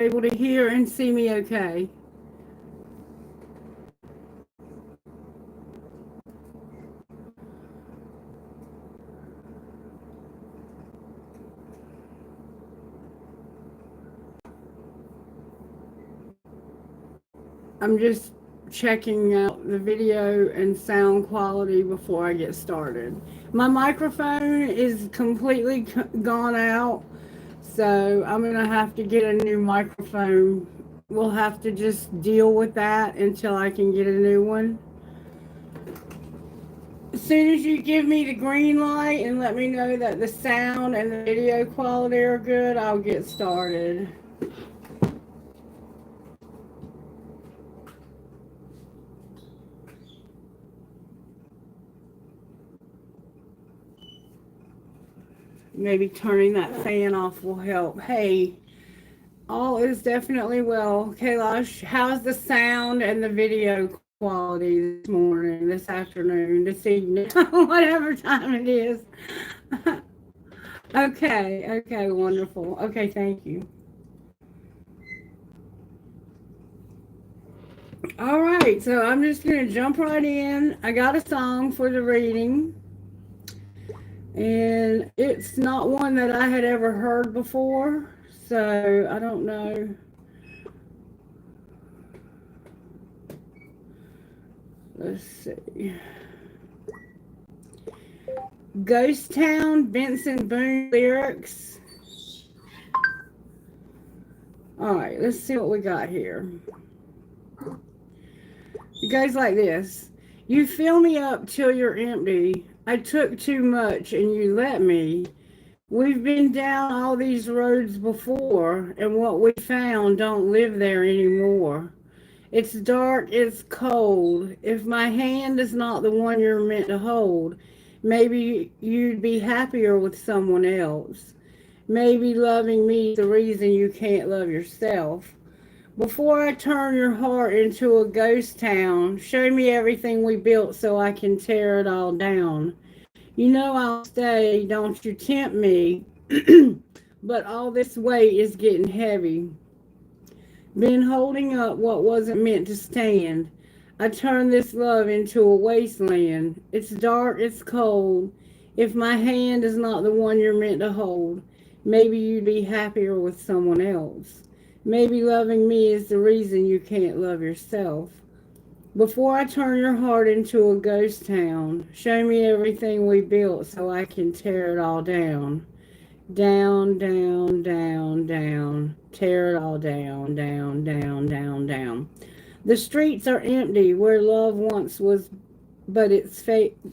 able to hear and see me okay? I'm just checking out the video and sound quality before I get started. My microphone is completely gone out, so I'm going to have to get a new microphone. We'll have to just deal with that until I can get a new one. As soon as you give me the green light and let me know that the sound and the video quality are good, I'll get started. Maybe turning that fan off will help. Hey, all is definitely well. Kailash, how's the sound and the video quality this morning, this afternoon, this evening, whatever time it is? Okay, wonderful. Okay, thank you. All right, so I'm just going to jump right in. I got a song for the reading, and it's not one that I had ever heard before, so I don't know. Let's see. Ghost Town, Benson Boone lyrics. All right, let's see what we got here. It goes like this. You fill me up till you're empty. I took too much and you let me. We've been down all these roads before, and what we found don't live there anymore. It's dark, it's cold. If my hand is not the one you're meant to hold, maybe you'd be happier with someone else. Maybe loving me is the reason you can't love yourself. Before I turn your heart into a ghost town, show me everything we built so I can tear it all down. You know I'll stay, don't you tempt me, but all this weight is getting heavy. Been holding up what wasn't meant to stand. I turned this love into a wasteland. It's dark, it's cold. If my hand is not the one you're meant to hold, maybe you'd be happier with someone else. Maybe loving me is the reason you can't love yourself. Before I turn your heart into a ghost town, show me everything we built so I can tear it all down. Down, down, down, down. Tear it all down, down, down, down, down. The streets are empty where love once was, but it's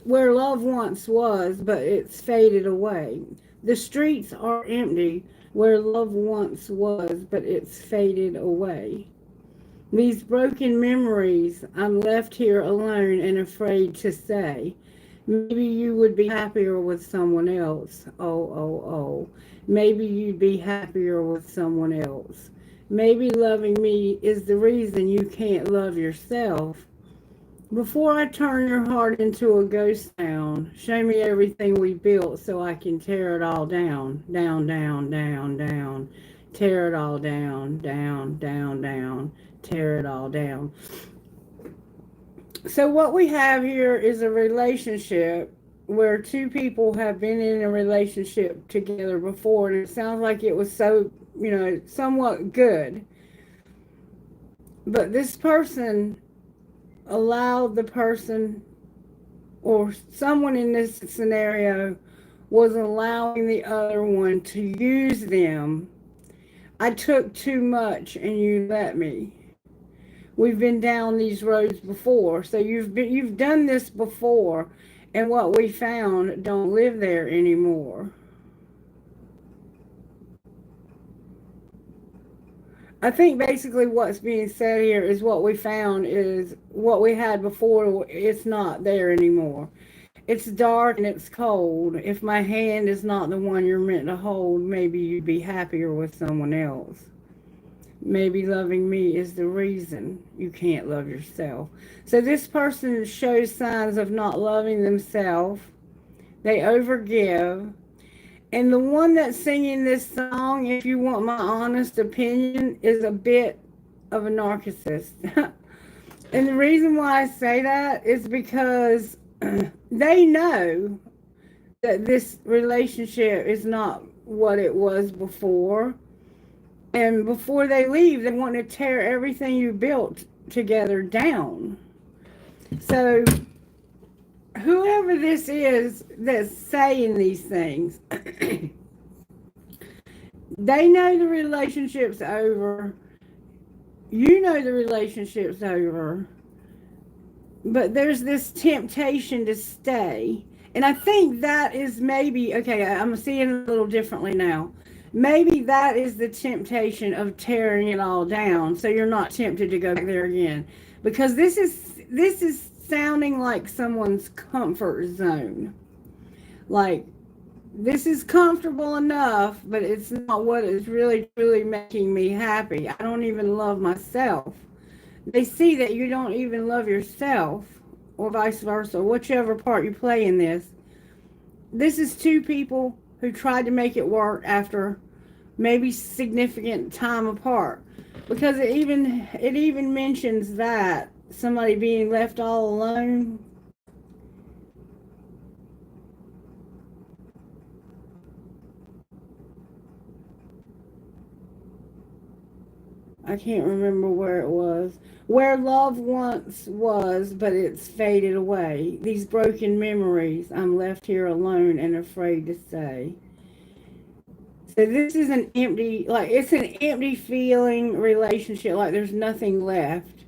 where love once was, but it's faded away. The streets are empty where love once was, but it's faded away. These broken memories, I'm left here alone and afraid to say. Maybe you would be happier with someone else. Oh. Maybe you'd be happier with someone else. Maybe loving me is the reason you can't love yourself. Before I turn your heart into a ghost town, show me everything we built so I can tear it all down. Down, down, down, down. Tear it all down, down, down, down. Tear it all down. So what we have here is a relationship where two people have been in a relationship together before, and it sounds like it was so, somewhat good. But this person allowed the person, or someone in this scenario was allowing the other one to use them. I took too much and you let me. We've been down these roads before, so you've done this before, and what we found don't live there anymore. I think basically what's being said here is what we found is what we had before, it's not there anymore. It's dark and it's cold. If my hand is not the one you're meant to hold, maybe you'd be happier with someone else. Maybe loving me is the reason you can't love yourself. So this person shows signs of not loving themselves. They overgive. And the one that's singing this song, if you want my honest opinion, is a bit of a narcissist. And the reason why I say that is because they know that this relationship is not what it was before. And before they leave, they want to tear everything you built together down. So, whoever this is that's saying these things, they know the relationship's over. You know the relationship's over. But there's this temptation to stay. And I think that is maybe, okay, I'm seeing it a little differently now. Maybe that is the temptation of tearing it all down, so you're not tempted to go back there again. Because this is sounding like someone's comfort zone. Like, this is comfortable enough, but it's not what is really, truly making me happy. I don't even love myself. They see that you don't even love yourself, or vice versa, whichever part you play in this. This is two people who tried to make it work after maybe significant time apart. Because it even mentions that somebody being left all alone. I can't remember where it was. Where love once was, but it's faded away. These broken memories, I'm left here alone and afraid to say. So this is an empty, like it's an empty feeling relationship, like there's nothing left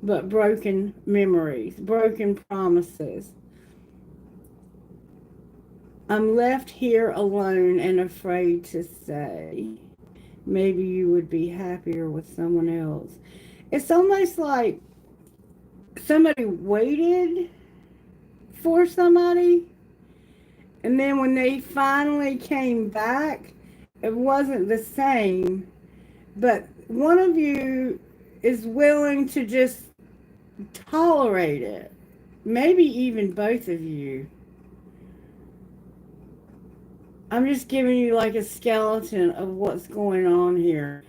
but broken memories, broken promises. I'm left here alone and afraid to say. Maybe you would be happier with someone else. It's almost like somebody waited for somebody, and then when they finally came back, it wasn't the same. But one of you is willing to just tolerate it. Maybe even both of you. I'm just giving you like a skeleton of what's going on here.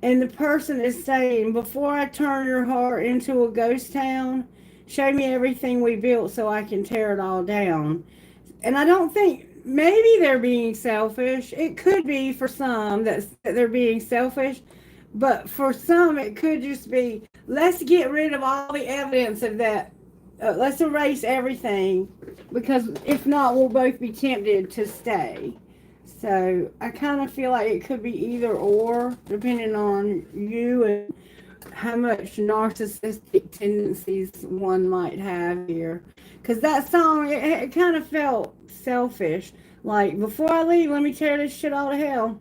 And the person is saying, before I turn your heart into a ghost town, show me everything we built so I can tear it all down. And I don't think, maybe they're being selfish. It could be for some that they're being selfish. But for some, it could just be, let's get rid of all the evidence of that. Let's erase everything. Because if not, we'll both be tempted to stay. So I kind of feel like it could be either or, depending on you and how much narcissistic tendencies one might have here. Because that song, it kind of felt selfish. Like, before I leave, let me tear this shit all to hell.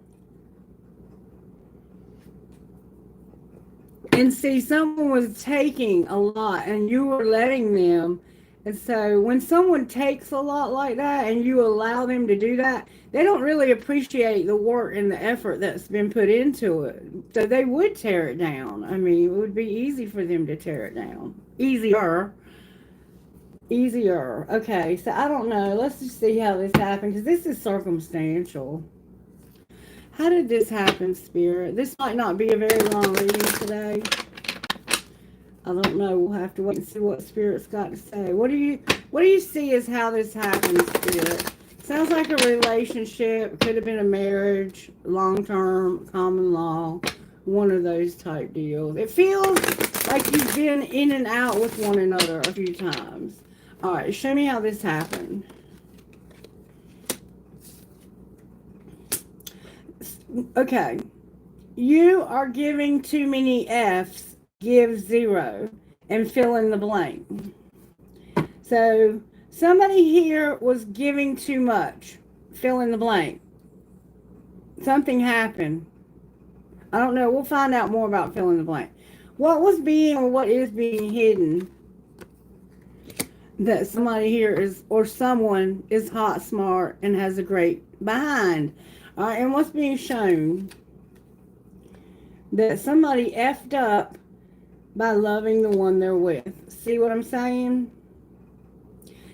And see, someone was taking a lot and you were letting them. And so when someone takes a lot like that and you allow them to do that, they don't really appreciate the work and the effort that's been put into it. So they would tear it down. I mean, it would be easy for them to tear it down. Easier. Okay, so I don't know. Let's just see how this happened, because this is circumstantial. How did this happen, Spirit? This might not be a very long reading today. I don't know. We'll have to wait and see what Spirit's got to say. What do you see as how this happens, Spirit? Sounds like a relationship. Could have been a marriage, long-term, common law, one of those type deals. It feels like you've been in and out with one another a few times. All right, show me how this happened. Okay. You are giving too many F's. Give 0 and fill in the blank. So somebody here was giving too much. Fill in the blank. Something happened. I don't know. We'll find out more about fill in the blank. What was being or what is being hidden that somebody here is, or someone is hot, smart, and has a great behind. All right, and what's being shown? That somebody effed up by loving the one they're with. See what I'm saying?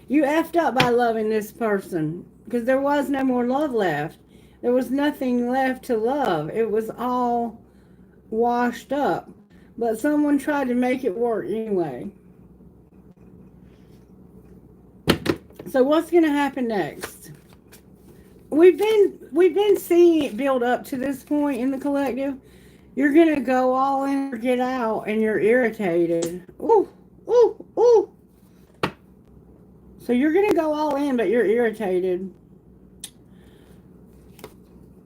You effed up by loving this person because there was no more love left. There was nothing left to love. It was all washed up. But someone tried to make it work anyway. So what's going to happen next? We've been seeing it build up to this point in the collective. You're going to go all in or get out, and you're irritated. Ooh, ooh, ooh. So you're going to go all in, but you're irritated.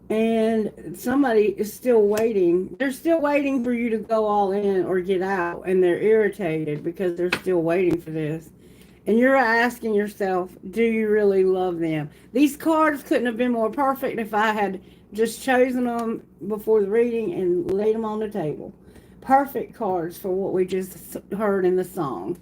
And somebody is still waiting. They're still waiting for you to go all in or get out, and they're irritated because they're still waiting for this. And you're asking yourself, do you really love them? These cards couldn't have been more perfect if I had just chosen them before the reading and laid them on the table. Perfect cards for what we just heard in the song.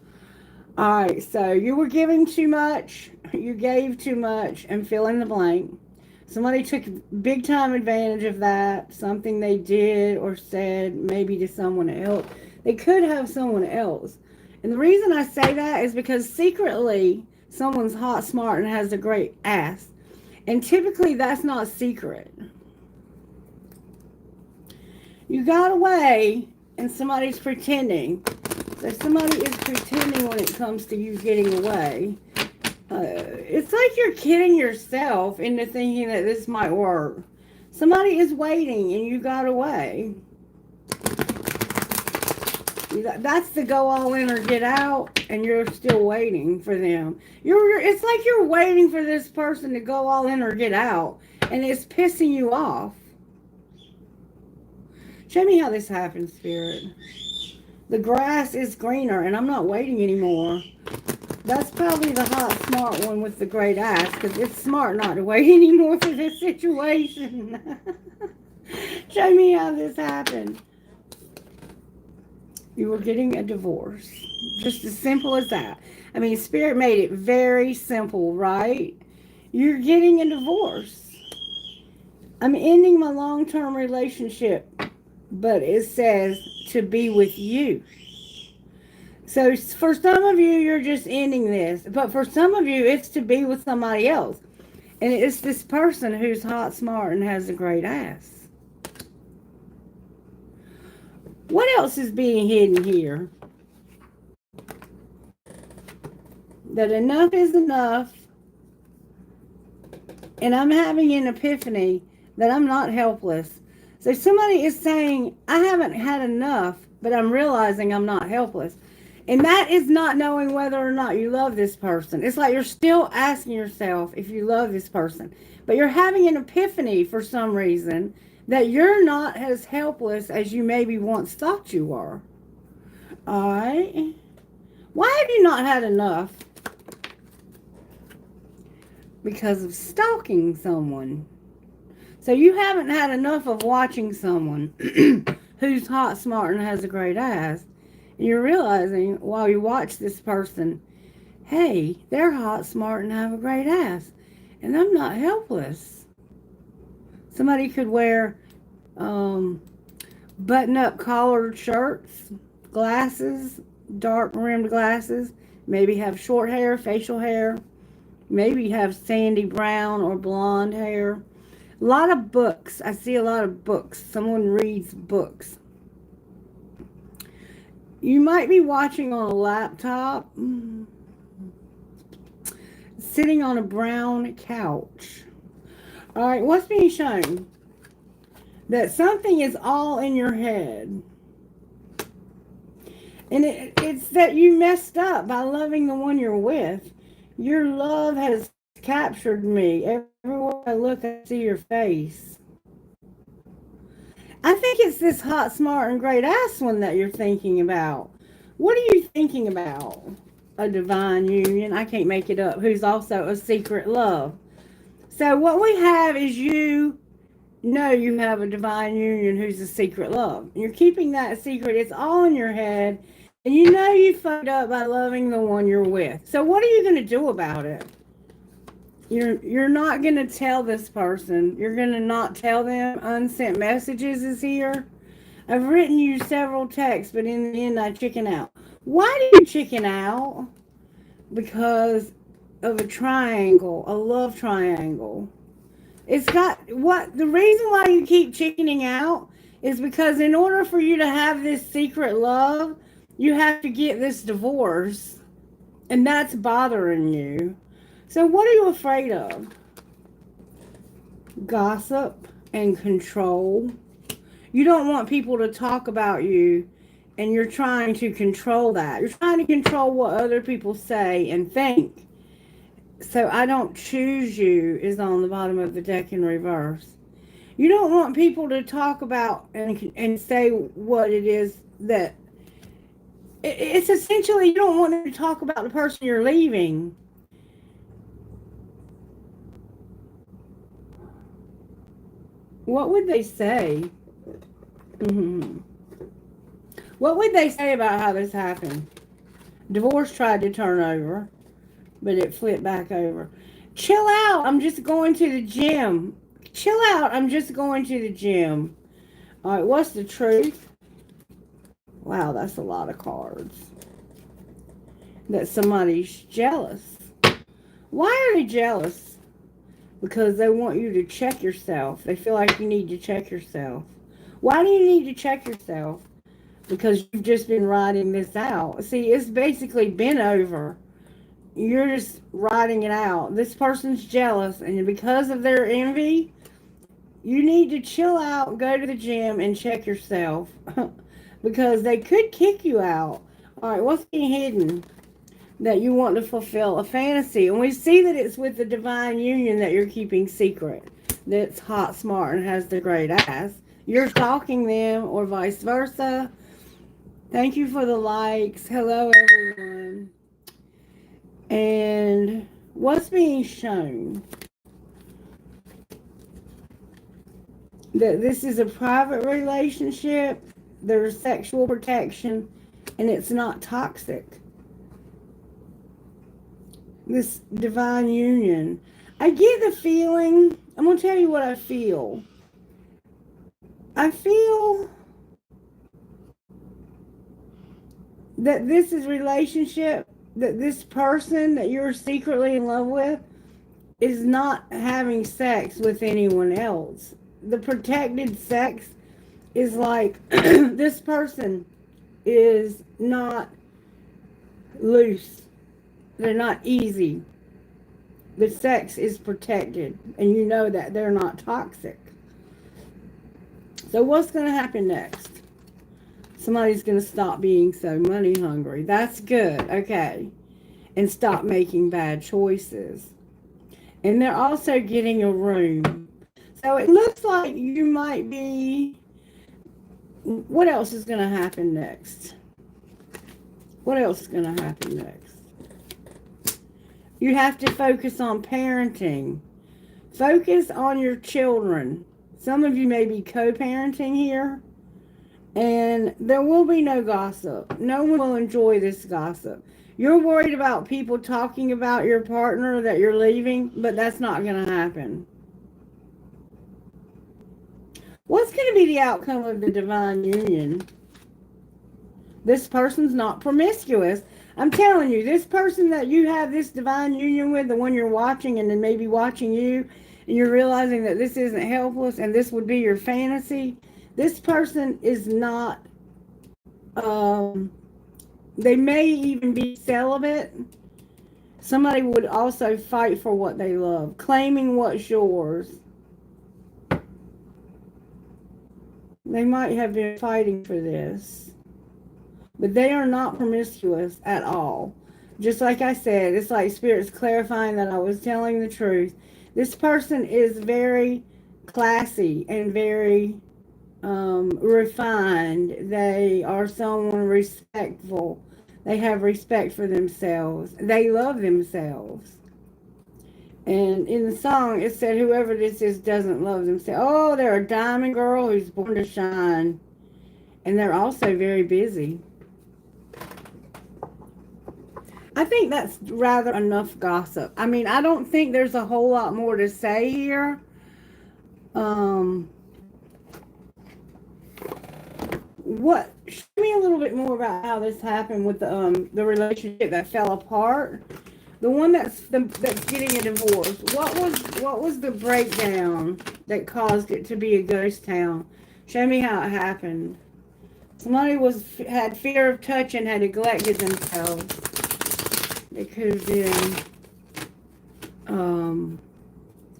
All right, so you were giving too much, you gave too much, and fill in the blank. Somebody took big time advantage of that, something they did or said maybe to someone else. They could have someone else. And the reason I say that is because secretly someone's hot, smart, and has a great ass. And typically that's not secret. You got away and somebody's pretending. So somebody is pretending when it comes to you getting away. It's like you're kidding yourself into thinking that this might work. Somebody is waiting and you got away. That's the go all in or get out, and you're still waiting for them. It's like you're waiting for this person to go all in or get out, and it's pissing you off. Show me how this happens, Spirit. The grass is greener, and I'm not waiting anymore. That's probably the hot, smart one with the great ass, because it's smart not to wait anymore for this situation. Show me how this happened. You were getting a divorce. Just as simple as that. I mean, Spirit made it very simple, right? You're getting a divorce. I'm ending my long-term relationship, but it says to be with you. So for some of you, you're just ending this. But for some of you, it's to be with somebody else. And it's this person who's hot, smart, and has a great ass. What else is being hidden here? That enough is enough. And I'm having an epiphany that I'm not helpless. So somebody is saying, I haven't had enough, but I'm realizing I'm not helpless. And that is not knowing whether or not you love this person. It's like you're still asking yourself if you love this person. But you're having an epiphany for some reason that you're not as helpless as you maybe once thought you were. All right. Why have you not had enough? Because of stalking someone. So you haven't had enough of watching someone who's hot, smart, and has a great ass. And you're realizing while you watch this person, hey, they're hot, smart, and have a great ass. And I'm not helpless. Somebody could wear button-up collared shirts, glasses, dark-rimmed glasses, maybe have short hair, facial hair, maybe have sandy brown or blonde hair. A lot of books. I see a lot of books. Someone reads books. You might be watching on a laptop, sitting on a brown couch. All right, what's being shown? That something is all in your head. And it's that you messed up by loving the one you're with. Your love has captured me. Everywhere I look, I see your face. I think it's this hot, smart, and great ass one that you're thinking about. What are you thinking about? A divine union. I can't make it up. Who's also a secret love. So what we have is you know you have a divine union who's a secret love. You're keeping that secret. It's all in your head. And you know you fucked up by loving the one you're with. So what are you going to do about it? You're not going to tell this person. You're going to not tell them. Unsent messages is here. I've written you several texts, but in the end I chicken out. Why do you chicken out? Because of a triangle, a love triangle. It's got what the reason why you keep chickening out is because in order for you to have this secret love, you have to get this divorce, and that's bothering you. So what are you afraid of? Gossip and control. You don't want people to talk about you, and you're trying to control that. You're trying to control what other people say and think. So I don't choose you is on the bottom of the deck in reverse. You don't want people to talk about and say what it is that it's essentially, you don't want them to talk about the person you're leaving. What would they say? Mm-hmm. What would they say about how this happened? Divorce tried to turn over, but it flipped back over. Chill out. I'm just going to the gym. Chill out. I'm just going to the gym. All right, what's the truth? Wow, that's a lot of cards. That somebody's jealous. Why are they jealous? Because they want you to check yourself. They feel like you need to check yourself. Why do you need to check yourself? Because you've just been writing this out. See, it's basically been over. You're just writing it out. This person's jealous, and because of their envy, you need to chill out, go to the gym, and check yourself. Because they could kick you out. All right, what's being hidden that you want to fulfill? A fantasy. And we see that it's with the divine union that you're keeping secret. That's hot, smart, and has the great ass. You're stalking them or vice versa. Thank you for the likes. Hello, everyone. And what's being shown? That this is a private relationship. There's sexual protection, and it's not toxic. This divine union. I get the feeling, I'm going to tell you what I feel. I feel that this is relationship, that this person that you're secretly in love with is not having sex with anyone else. The protected sex is like this person is not loose. They're not easy. The sex is protected, and you know that they're not toxic. So what's going to happen next? Somebody's going to stop being so money hungry. That's good. Okay. And stop making bad choices. And they're also getting a room. So it looks like you might be... What else is going to happen next? What else is going to happen next? You have to focus on parenting. Focus on your children. Some of you may be co-parenting here. And there will be no gossip. No one will enjoy this gossip. You're worried about people talking about your partner that you're leaving, but that's not going to happen. What's going to be the outcome of the divine union? This person's not promiscuous. I'm telling you, this person that you have this divine union with, the one you're watching and then maybe watching you, and you're realizing that this isn't helpless and this would be your fantasy, this person is not, they may even be celibate. Somebody would also fight for what they love, claiming what's yours. They might have been fighting for this. But they are not promiscuous at all. Just like I said, it's like Spirit's clarifying that I was telling the truth. This person is very classy and very refined. They are someone respectful. They have respect for themselves. They love themselves. And in the song, it said, whoever this is doesn't love themselves. Oh, they're a diamond girl who's born to shine. And they're also very busy. I think that's rather enough gossip. I mean, I don't think there's a whole lot more to say here. Show me a little bit more about how this happened with the relationship that fell apart. The one that's getting a divorce. What was the breakdown that caused it to be a ghost town? Show me how it happened. Somebody had fear of touch and had neglected themselves. It could have been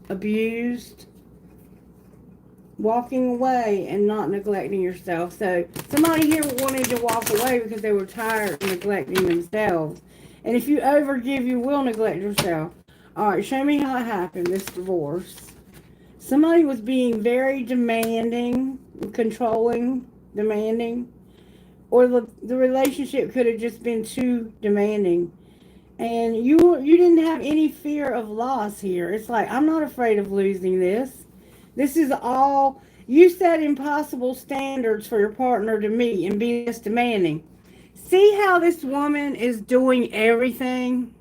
abused, walking away, and not neglecting yourself. So somebody here wanted to walk away because they were tired of neglecting themselves. And if you overgive, you will neglect yourself. All right, show me how it happened, this divorce. Somebody was being very demanding, controlling, demanding. Or the relationship could have just been too demanding. And you didn't have any fear of loss here. It's like, I'm not afraid of losing this. This is all, you set impossible standards for your partner to meet and be this demanding. See how this woman is doing everything?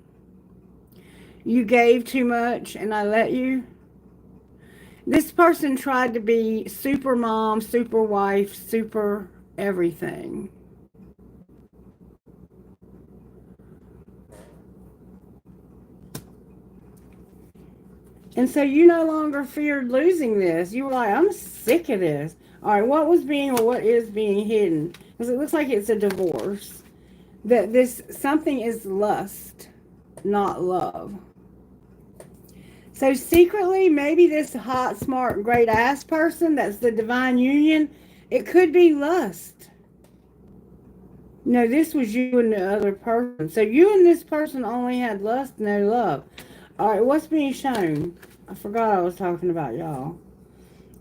You gave too much and I let you. This person tried to be super mom, super wife, super everything. And so you no longer feared losing this. You were like, I'm sick of this. All right, what was being or what is being hidden? Because it looks like it's a divorce. That this something is lust, not love. So secretly, maybe this hot, smart, great ass person that's the divine union, it could be lust. No, this was you and the other person. So you and this person only had lust, no love. All right, what's being shown? I forgot I was talking about y'all.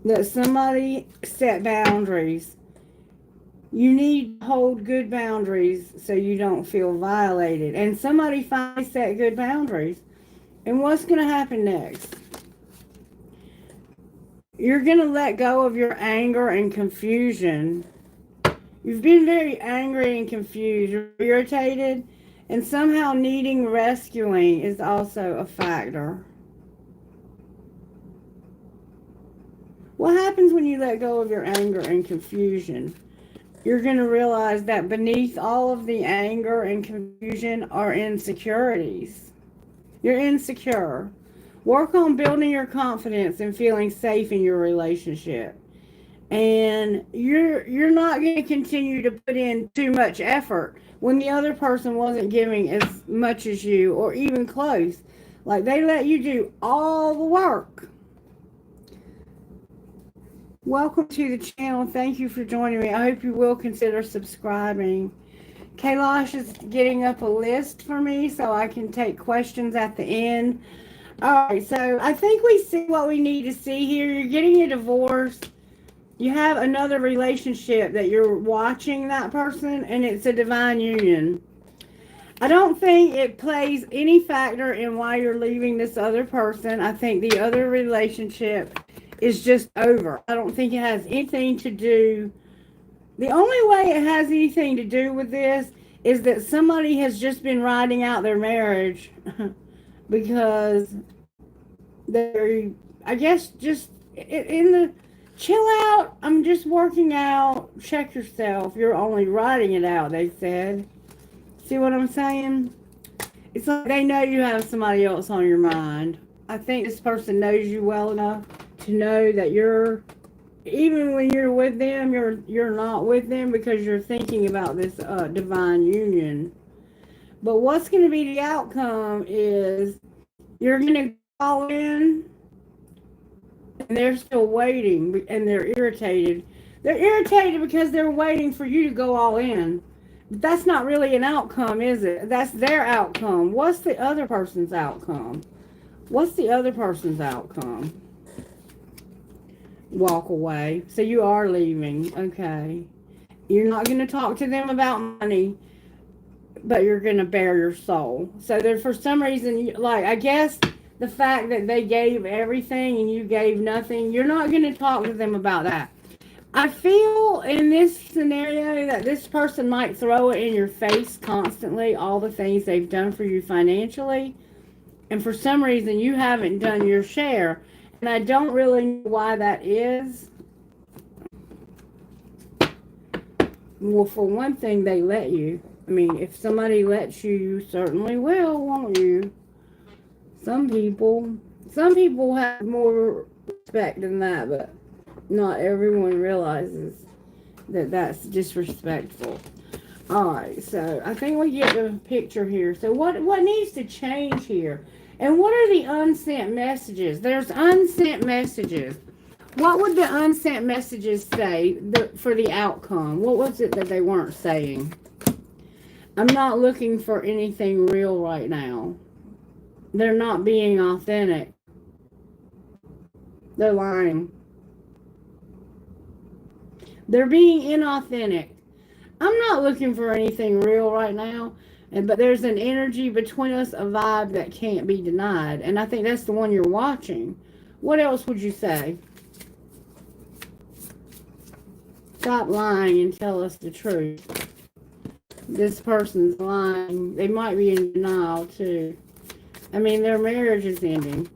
That somebody set boundaries. You need to hold good boundaries so you don't feel violated. And somebody finally set good boundaries. And what's going to happen next? You're going to let go of your anger and confusion. You've been very angry and confused. You're irritated. And somehow needing rescuing is also a factor. What happens when you let go of your anger and confusion? You're going to realize that beneath all of the anger and confusion are insecurities. You're insecure. Work on building your confidence and feeling safe in your relationship. And you're not going to continue to put in too much effort when the other person wasn't giving as much as you, or even close. Like, they let you do all the work. Welcome to the channel. Thank you for joining me. I hope you will consider subscribing. Kailash is getting up a list for me so I can take questions at the end. All right, so I think we see what we need to see here. You're getting a divorce. You have another relationship that you're watching that person, and it's a divine union. I don't think it plays any factor in why you're leaving this other person. I think the other relationship is just over. I don't think it has anything to do. The only way it has anything to do with this is that somebody has just been riding out their marriage because they're, I guess, just in the chill out. I'm just working out. Check yourself. You're only riding it out, they said. See what I'm saying? It's like they know you have somebody else on your mind. I think this person knows you well enough to know that you're, even when you're with them, you're not with them because you're thinking about this divine union. But what's going to be the outcome is you're going to call in, and they're still waiting, and they're irritated. They're irritated because they're waiting for you to go all in. But that's not really an outcome, is it? That's their outcome. What's the other person's outcome? What's the other person's outcome? Walk away. So you are leaving. Okay. You're not going to talk to them about money, but you're going to bare your soul. So there, for some reason, like, I guess the fact that they gave everything and you gave nothing, you're not going to talk to them about that. I feel in this scenario that this person might throw it in your face constantly, all the things they've done for you financially. And for some reason, you haven't done your share. And I don't really know why that is. Well, for one thing, they let you. I mean, if somebody lets you, you certainly will, won't you? Some people, some people have more respect than that, but not everyone realizes that that's disrespectful. All right, so I think we get the picture here. So what needs to change here? And what are the unsent messages? There's unsent messages. What would the unsent messages say for the outcome? What was it that they weren't saying? I'm not looking for anything real right now. They're not being authentic. They're lying. They're being inauthentic. I'm not looking for anything real right now, but there's an energy between us, a vibe that can't be denied. And I think that's the one you're watching. What else would you say? Stop lying and tell us the truth. This person's lying. They might be in denial too. I mean, their marriage is ending.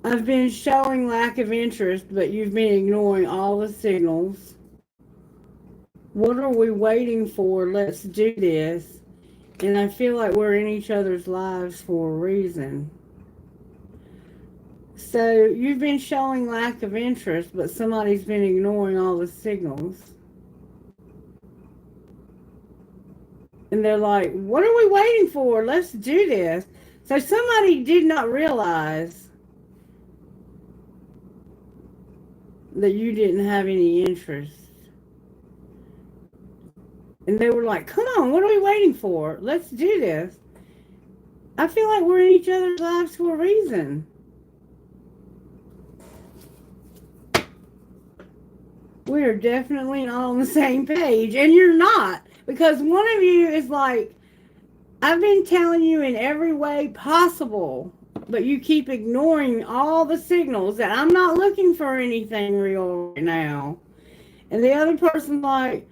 I've been showing lack of interest, but you've been ignoring all the signals. What are we waiting for? Let's do this. And I feel like we're in each other's lives for a reason. So you've been showing lack of interest, but somebody's been ignoring all the signals. And they're like, what are we waiting for? Let's do this. So somebody did not realize that you didn't have any interest. And they were like, come on, what are we waiting for? Let's do this. I feel like we're in each other's lives for a reason. We're definitely not on the same page. And you're not. Because one of you is like, I've been telling you in every way possible, but you keep ignoring all the signals that I'm not looking for anything real right now. And the other person's like,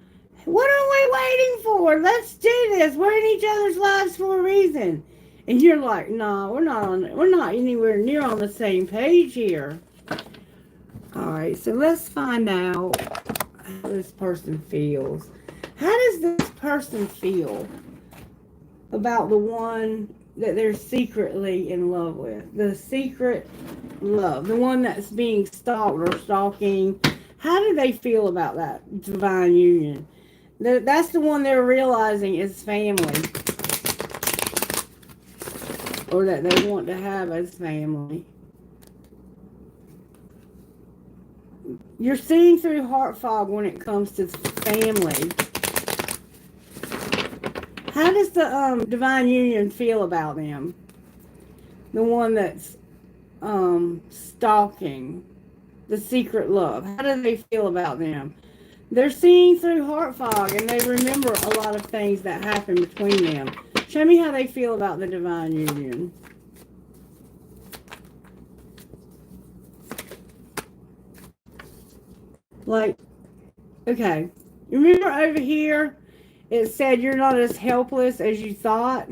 what are we waiting for? Let's do this. We're in each other's lives for a reason. And you're like, no, we're not anywhere near on the same page here. All right, so let's find out how this person feels. How does this person feel about the one that they're secretly in love with? The secret love, the one that's being stalked or stalking. How do they feel about that divine union? That's the one they're realizing is family, or that they want to have as family. You're seeing through heart fog when it comes to family. How does the divine union feel about them? The one that's stalking, the secret love. How do they feel about them? They're seeing through heart fog, and they remember a lot of things that happened between them. Show me how they feel about the divine union. Like, okay, remember over here, it said you're not as helpless as you thought.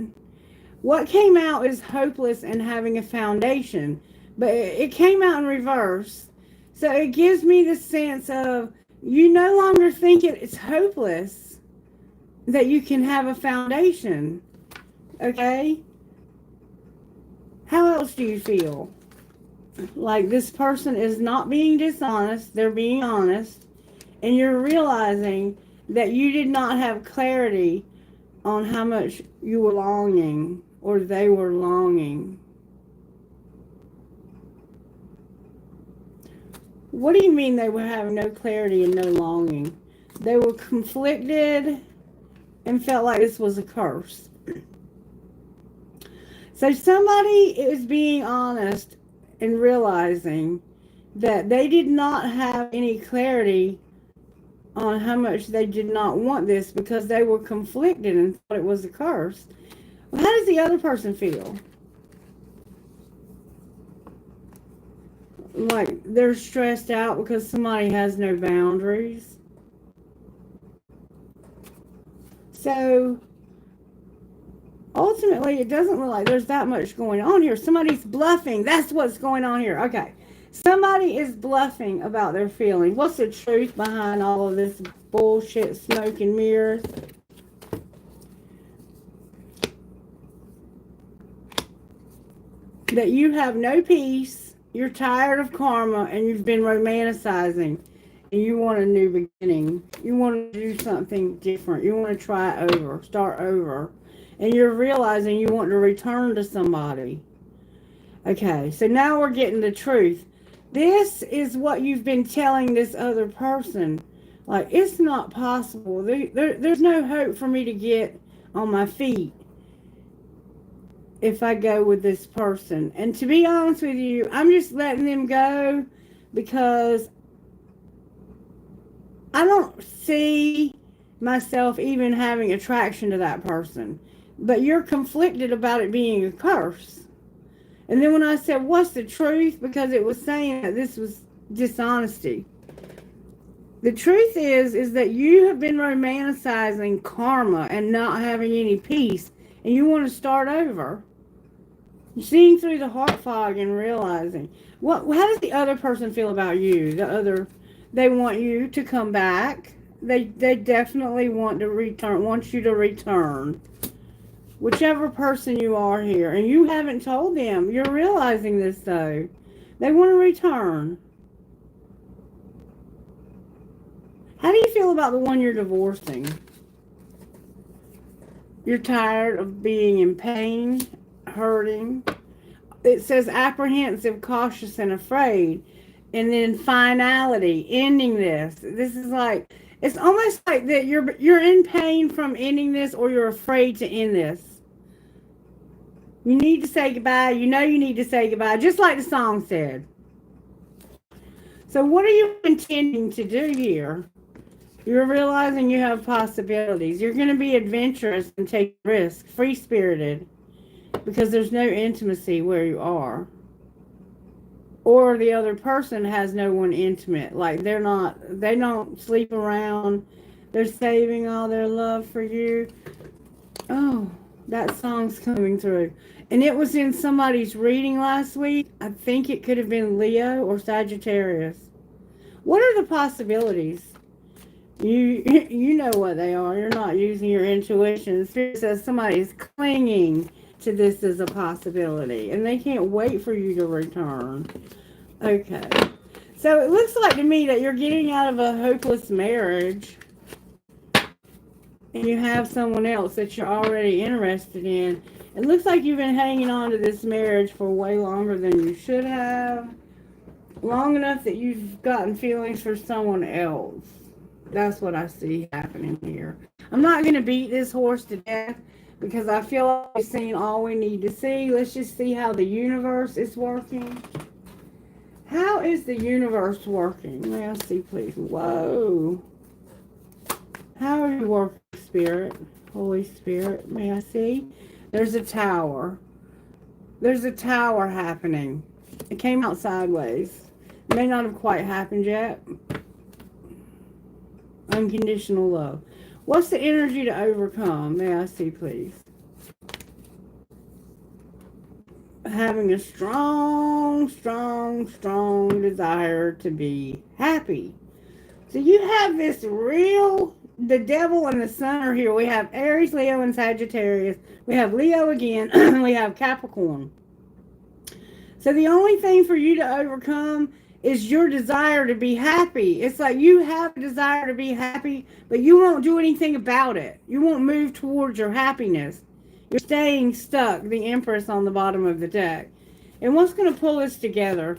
What came out is hopeless and having a foundation, but it came out in reverse. So it gives me the sense of you no longer think it's hopeless, that you can have a foundation. Okay? How else do you feel? Like this person is not being dishonest, they're being honest, and you're realizing that you did not have clarity on how much you were longing or they were longing. What do you mean they were having no clarity and no longing? They were conflicted and felt like this was a curse. So somebody is being honest and realizing that they did not have any clarity on how much they did not want this because they were conflicted and thought it was a curse. Well, how does the other person feel? Like they're stressed out because somebody has no boundaries. So ultimately, it doesn't look like there's that much going on here. Somebody's bluffing. That's what's going on here. Okay. Somebody is bluffing about their feelings. What's the truth behind all of this bullshit, smoke and mirrors? that you have no peace, you're tired of karma, and you've been romanticizing, and you want a new beginning. You want to do something different. You want to try over, start over. And you're realizing you want to return to somebody. Okay, so now we're getting the truth. This is what you've been telling this other person. Like, it's not possible. There's no hope for me to get on my feet if I go with this person. And to be honest with you, I'm just letting them go because I don't see myself even having attraction to that person. But you're conflicted about it being a curse. And then when I said, what's the truth? Because it was saying that this was dishonesty. The truth is that you have been romanticizing karma and not having any peace. And you want to start over. You're seeing through the heart fog and realizing. How does the other person feel about you? They want you to come back. They definitely want you to return. Whichever person you are here. And you haven't told them. You're realizing this, though. They want to return. How do you feel about the one you're divorcing? You're tired of being in pain, hurting. It says apprehensive, cautious, and afraid. And then finality, ending this. This is like, it's almost like that you're in pain from ending this, or you're afraid to end this. You need to say goodbye. You know you need to say goodbye, just like the song said. So what are you intending to do here? You're realizing you have possibilities. You're going to be adventurous and take risks, free-spirited, because there's no intimacy where you are. Or the other person has no one intimate. Like they don't sleep around. They're saving all their love for you. Oh, that song's coming through. And it was in somebody's reading last week. I think it could have been Leo or Sagittarius. What are the possibilities? You know what they are. You're not using your intuition. The Spirit says somebody's clinging to this as a possibility. And they can't wait for you to return. Okay. So it looks like to me that you're getting out of a hopeless marriage. And you have someone else that you're already interested in. It looks like you've been hanging on to this marriage for way longer than you should have. Long enough that you've gotten feelings for someone else. That's what I see happening here. I'm not going to beat this horse to death because I feel like we've seen all we need to see. Let's just see how the universe is working. How is the universe working? May I see, please? Whoa. How are you working, Spirit? Holy Spirit, may I see? There's a tower. There's a tower happening. It came out sideways. It may not have quite happened yet. Unconditional love. What's the energy to overcome? May I see, please? Having a strong desire to be happy. So you have this the devil and the sun are here. We have Aries, Leo, and Sagittarius. We have Leo again. We have Capricorn. So the only thing for you to overcome is your desire to be happy. It's like you have a desire to be happy, but you won't do anything about it. You won't move towards your happiness. You're staying stuck, the Empress on the bottom of the deck. And what's going to pull us together?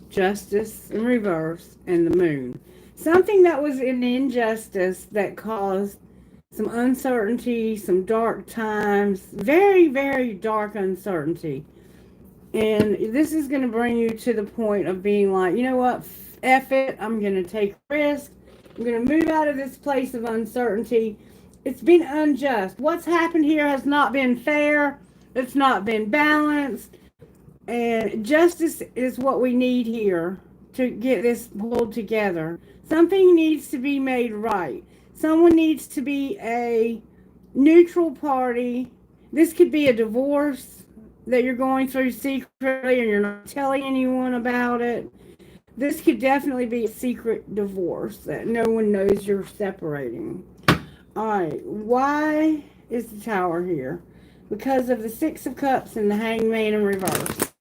Justice in reverse and the moon. Something that was an injustice that caused some uncertainty, some dark times, very, very dark uncertainty. And this is going to bring you to the point of being like, you know what, F it, I'm going to take risks. I'm going to move out of this place of uncertainty. It's been unjust. What's happened here has not been fair. It's not been balanced. And justice is what we need here to get this pulled together. Something needs to be made right. Someone needs to be a neutral party. This could be a divorce that you're going through secretly and you're not telling anyone about it. This could definitely be a secret divorce that no one knows you're separating. All right, why is the tower here? because of the Six of Cups and the Hangman in reverse.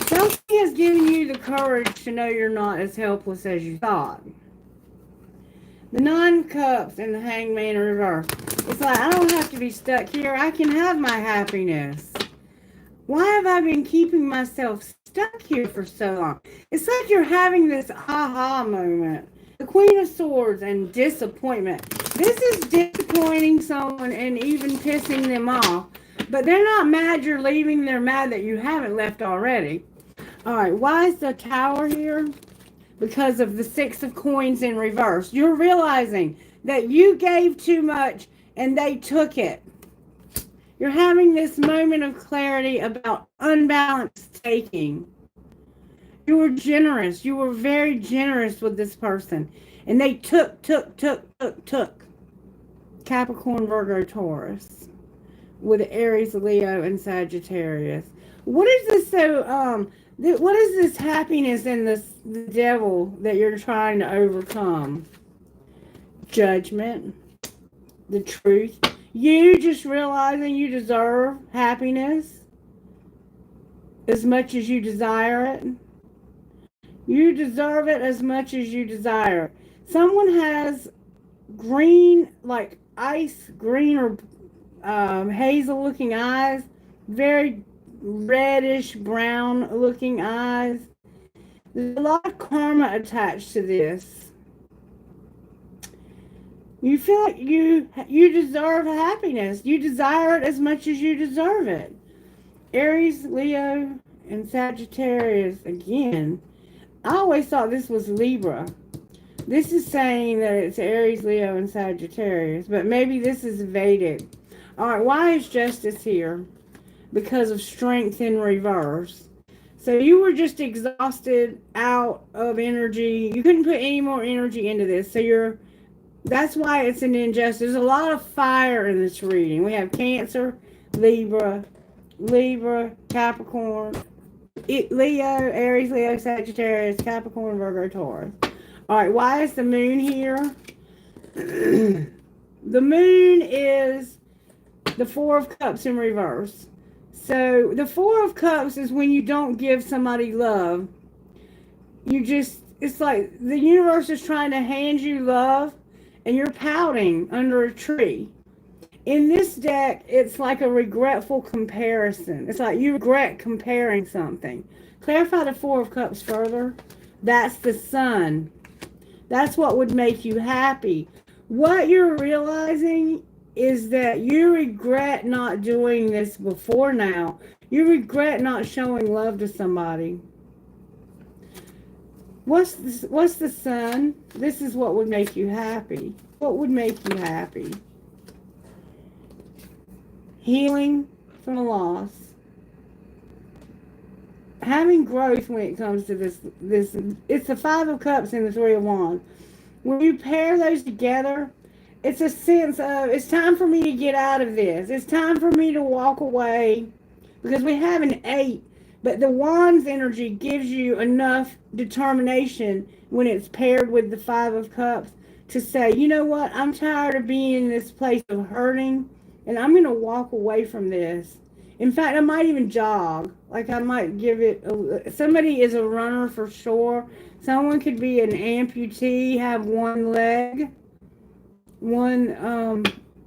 Something has given you the courage to know you're not as helpless as you thought. The Nine of Cups and the Hangman in reverse. It's like, I don't have to be stuck here. I can have my happiness. Why have I been keeping myself stuck here for so long? It's like you're having this aha moment. The Queen of Swords and disappointment. This is disappointing someone and even pissing them off. But they're not mad you're leaving. They're mad that you haven't left already. All right, why is the Tower here? Because of the Six of Coins in reverse. You're realizing that you gave too much and they took it. You're having this moment of clarity about unbalanced taking. You were generous. You were very generous with this person. And they took. Capricorn, Virgo, Taurus. With Aries, Leo, and Sagittarius. What is this what is this happiness and the devil that you're trying to overcome? Judgment. The truth. You just realizing you deserve happiness as much as you desire it. You deserve it as much as you desire. Someone has green, like ice green or hazel looking eyes, very reddish brown looking eyes. There's a lot of karma attached to this. You feel like you deserve happiness. You desire it as much as you deserve it. Aries, Leo, and Sagittarius again. I always thought this was Libra. This is saying that it's Aries, Leo, and Sagittarius. But maybe this is Vedic. Alright, why is Justice here? Because of Strength in reverse. So you were just exhausted, out of energy. You couldn't put any more energy into this. So that's why it's an injustice. There's a lot of fire in this reading. We have Cancer, Libra, Capricorn, Leo, Aries, Leo, Sagittarius, Capricorn, Virgo, Taurus. Alright, why is the Moon here? The Moon is the Four of Cups in reverse. So the Four of Cups is when you don't give somebody love. It's like the universe is trying to hand you love and you're pouting under a tree. In this deck, it's like a regretful comparison. It's like you regret comparing something. Clarify the Four of Cups further. That's the Sun. That's what would make you happy. What you're realizing is that you regret not doing this before now. You regret not showing love to somebody. What's the Sun? This is what would make you happy. What would make you happy? Healing from a loss. Having growth when it comes to this. It's the Five of Cups and the Three of Wands. When you pair those together, it's a sense of, it's time for me to get out of this. It's time for me to walk away. Because we have an 8. But the Wands energy gives you enough determination when it's paired with the Five of Cups to say, you know what, I'm tired of being in this place of hurting, and I'm going to walk away from this. In fact, I might even jog. Like I might give it, somebody is a runner for sure. Someone could be an amputee, have one leg.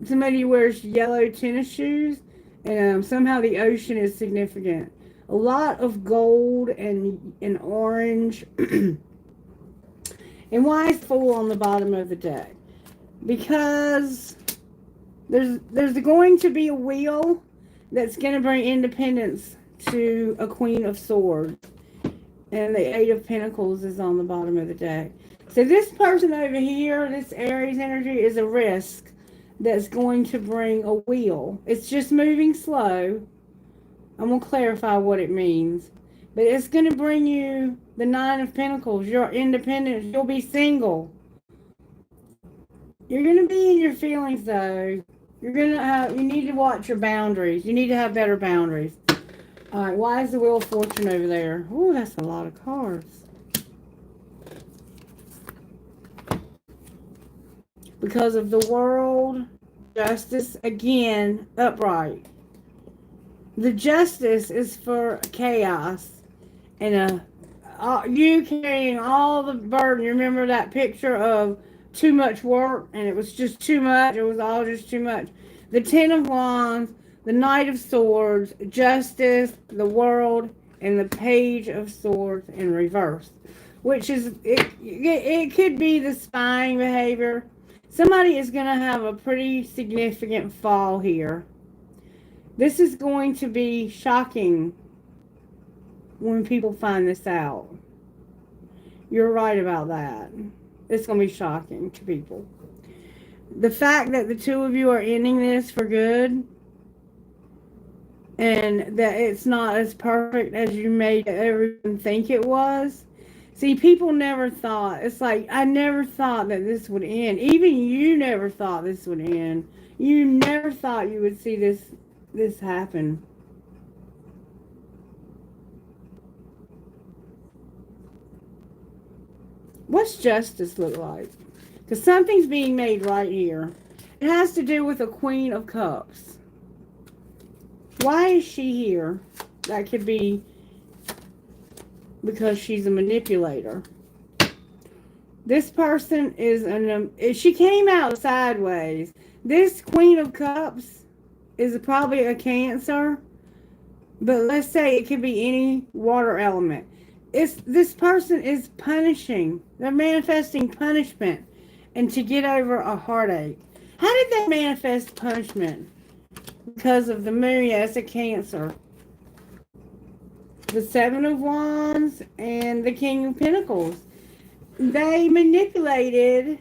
Somebody wears yellow tennis shoes, and somehow the ocean is significant. A lot of gold and orange. And why is Fool on the bottom of the deck? Because there's going to be a wheel that's going to bring independence to a Queen of Swords. And the Eight of Pentacles is on the bottom of the deck. So this person over here, this Aries energy, is a risk that's going to bring a wheel. It's just moving slow. I'm going to clarify what it means. But it's going to bring you the Nine of Pentacles. Your independence. You'll be single. You're going to be in your feelings, though. You're going to you need to watch your boundaries. You need to have better boundaries. All right, why is the Wheel of Fortune over there? Oh, that's a lot of cards. Because of the World, Justice, again, upright. The Justice is for chaos and you carrying all the burden. You remember that picture of too much work, and it was just too much. It was all just too much. The Ten of Wands, the Knight of Swords, Justice, the World, and the Page of Swords in reverse. Which is, it could be the spying behavior. Somebody is going to have a pretty significant fall here. This is going to be shocking when people find this out. You're right about that. It's going to be shocking to people. The fact that the two of you are ending this for good, and that it's not as perfect as you made everyone think it was. See, people never thought, it's like, I never thought that this would end. Even you never thought this would end. You never thought you would see this happen. What's justice look like? Because something's being made right here. It has to do with a Queen of Cups. Why is she here? That could be because she's a manipulator. This person is she came out sideways. This Queen of Cups is probably a Cancer. But let's say it could be any water element. This person is punishing. They're manifesting punishment and to get over a heartache. How did they manifest punishment? Because of the moon, yes, a Cancer. The Seven of Wands and the King of Pentacles. They manipulated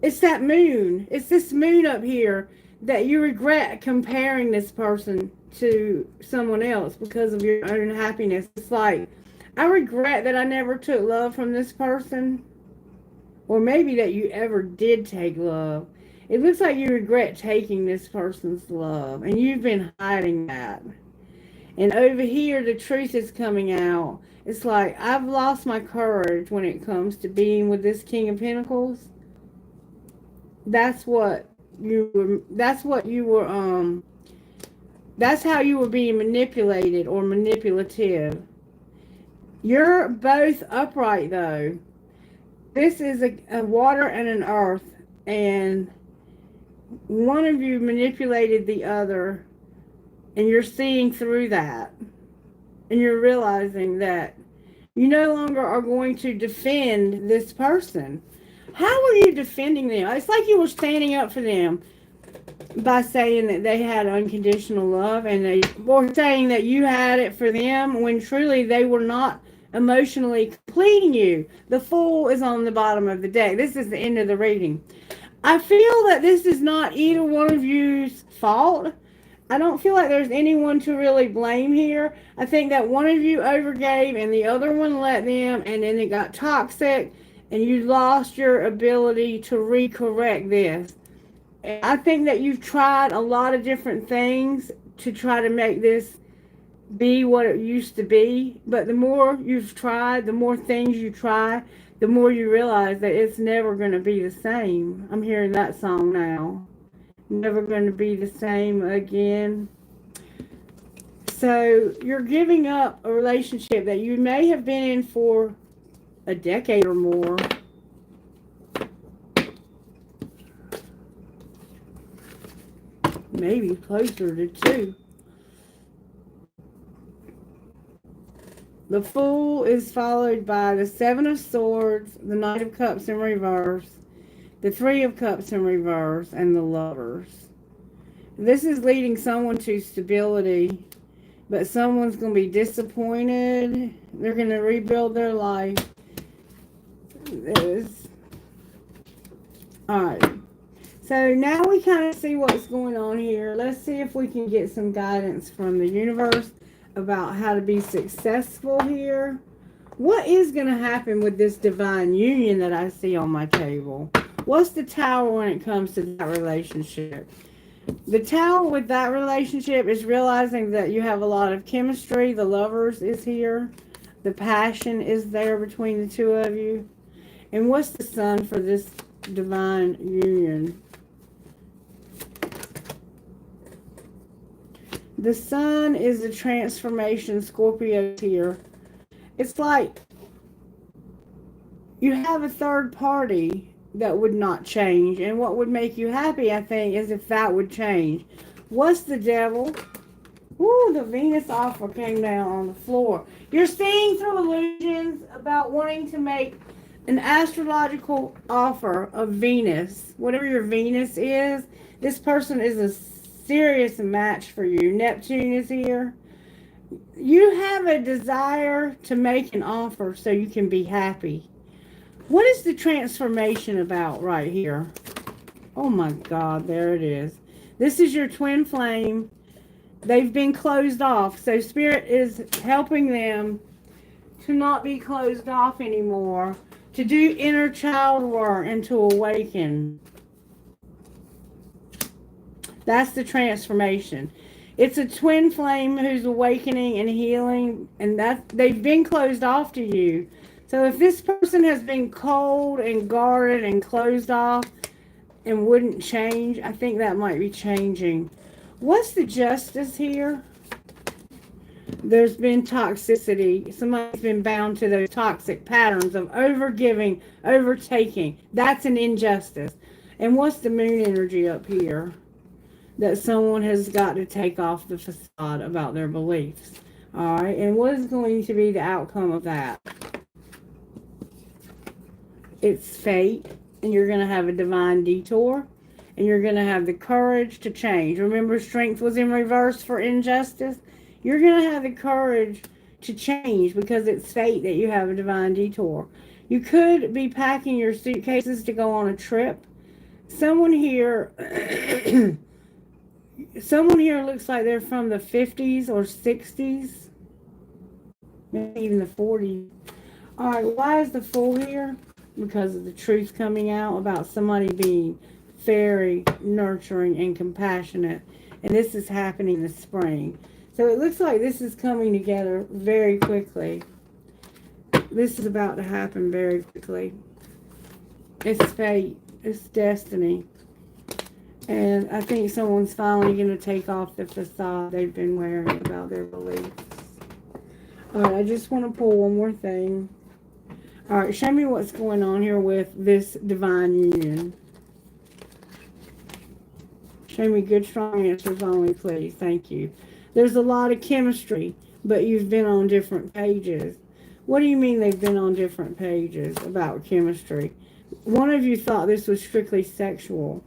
it's that moon. It's this moon up here that you regret comparing this person to someone else because of your own happiness. It's like, I regret that I never took love from this person. Or maybe that you ever did take love. It looks like you regret taking this person's love. And you've been hiding that. And over here, the truth is coming out. It's like, I've lost my courage when it comes to being with this King of Pentacles. That's how you were being manipulated or manipulative. You're both upright, though. This is a water and an earth, and one of you manipulated the other, and you're seeing through that, and you're realizing that you no longer are going to defend this person. How were you defending them? It's like you were standing up for them by saying that they had unconditional love, and they were saying that you had it for them when truly they were not emotionally completing you. The Fool is on the bottom of the deck. This is the end of the reading. I feel that this is not either one of you's fault. I don't feel like there's anyone to really blame here. I think that one of you overgave and the other one let them, and then it got toxic and you lost your ability to recorrect this. And I think that you've tried a lot of different things to try to make this be what it used to be, but the more you've tried, the more things you try, the more you realize that it's never going to be the same. I'm hearing that song now. Never going to be the same again. So you're giving up a relationship that you may have been in for a decade or more. Maybe closer to 2. The Fool is followed by the Seven of Swords, the Knight of Cups in reverse, the Three of Cups in reverse, and the Lovers. This is leading someone to stability, but someone's going to be disappointed. They're going to rebuild their life. Alright. So now we kind of see what's going on here. Let's see if we can get some guidance from the universe about how to be successful here. What is going to happen with this divine union that I see on my table? What's the Tower when it comes to that relationship? The Tower with that relationship is realizing that you have a lot of chemistry. The Lovers is here. The passion is there between the two of you. And what's the Sun for this divine union. The sun is a transformation. Scorpio's here. It's like you have a third party that would not change. And what would make you happy, I think, is if that would change. What's the devil? Ooh, the Venus offer came down on the floor. You're seeing through illusions about wanting to make an astrological offer of Venus. Whatever your Venus is, this person is a serious match for you. Neptune is here. You have a desire to make an offer so you can be happy. What is the transformation about right here? Oh my God, there it is. This is your twin flame. They've been closed off. So Spirit is helping them to not be closed off anymore, to do inner child work and to awaken. That's the transformation. It's a twin flame who's awakening and healing, and that they've been closed off to you. So if this person has been cold and guarded and closed off and wouldn't change, I think that might be changing. What's the justice here? There's been toxicity. Somebody's been bound to those toxic patterns of overgiving, overtaking. That's an injustice. And what's the moon energy up here? That someone has got to take off the facade about their beliefs. All right, and what is going to be the outcome of that? It's fate, and you're going to have a divine detour. And you're going to have the courage to change. Remember, strength was in reverse for injustice. You're going to have the courage to change because it's fate that you have a divine detour. You could be packing your suitcases to go on a trip. Someone here looks like they're from the 50s or 60s. Maybe even the 40s. All right, why is the Fool here? Because of the truth coming out about somebody being very nurturing and compassionate, and this is happening in the spring. So it looks like this is coming together very quickly. This is about to happen very quickly. It's fate. It's destiny. And I think someone's finally going to take off the facade they've been wearing about their beliefs. All right, I just want to pull one more thing. All right, show me what's going on here with this divine union. Show me good, strong answers only, please. Thank you. There's a lot of chemistry, but you've been on different pages. What do you mean they've been on different pages about chemistry? One of you thought this was strictly sexual.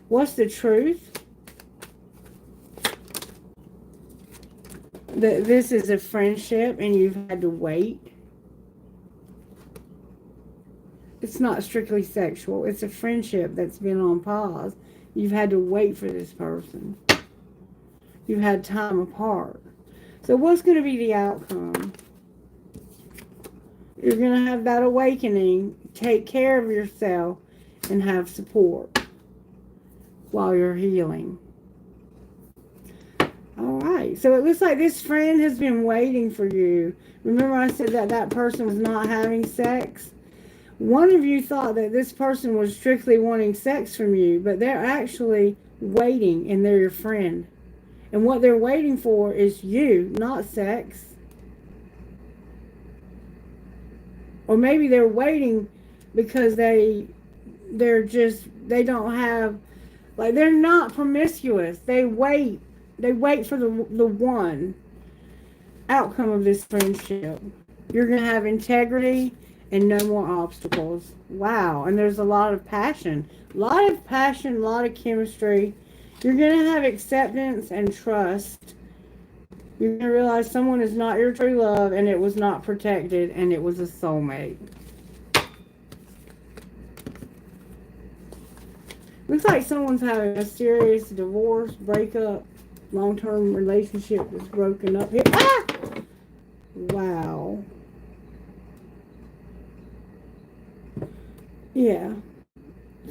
What's the truth? That this is a friendship and you've had to wait. It's not strictly sexual. It's a friendship that's been on pause. You've had to wait for this person. You've had time apart. So what's going to be the outcome? You're going to have that awakening, take care of yourself, and have support while you're healing. All right. So it looks like this friend has been waiting for you. Remember I said that that person was not having sex? One of you thought that this person was strictly wanting sex from you, but they're actually waiting, and they're your friend. And what they're waiting for is you, not sex. Or maybe they're waiting because they don't have, like, they're not promiscuous. They wait for the one outcome of this friendship. You're going to have integrity and no more obstacles. Wow. And there's a lot of passion. A lot of chemistry. You're going to have acceptance and trust. You're going to realize someone is not your true love, and it was not protected, and it was a soulmate. Looks like someone's having a serious divorce, breakup, long-term relationship was broken up here. Ah! Wow. Yeah.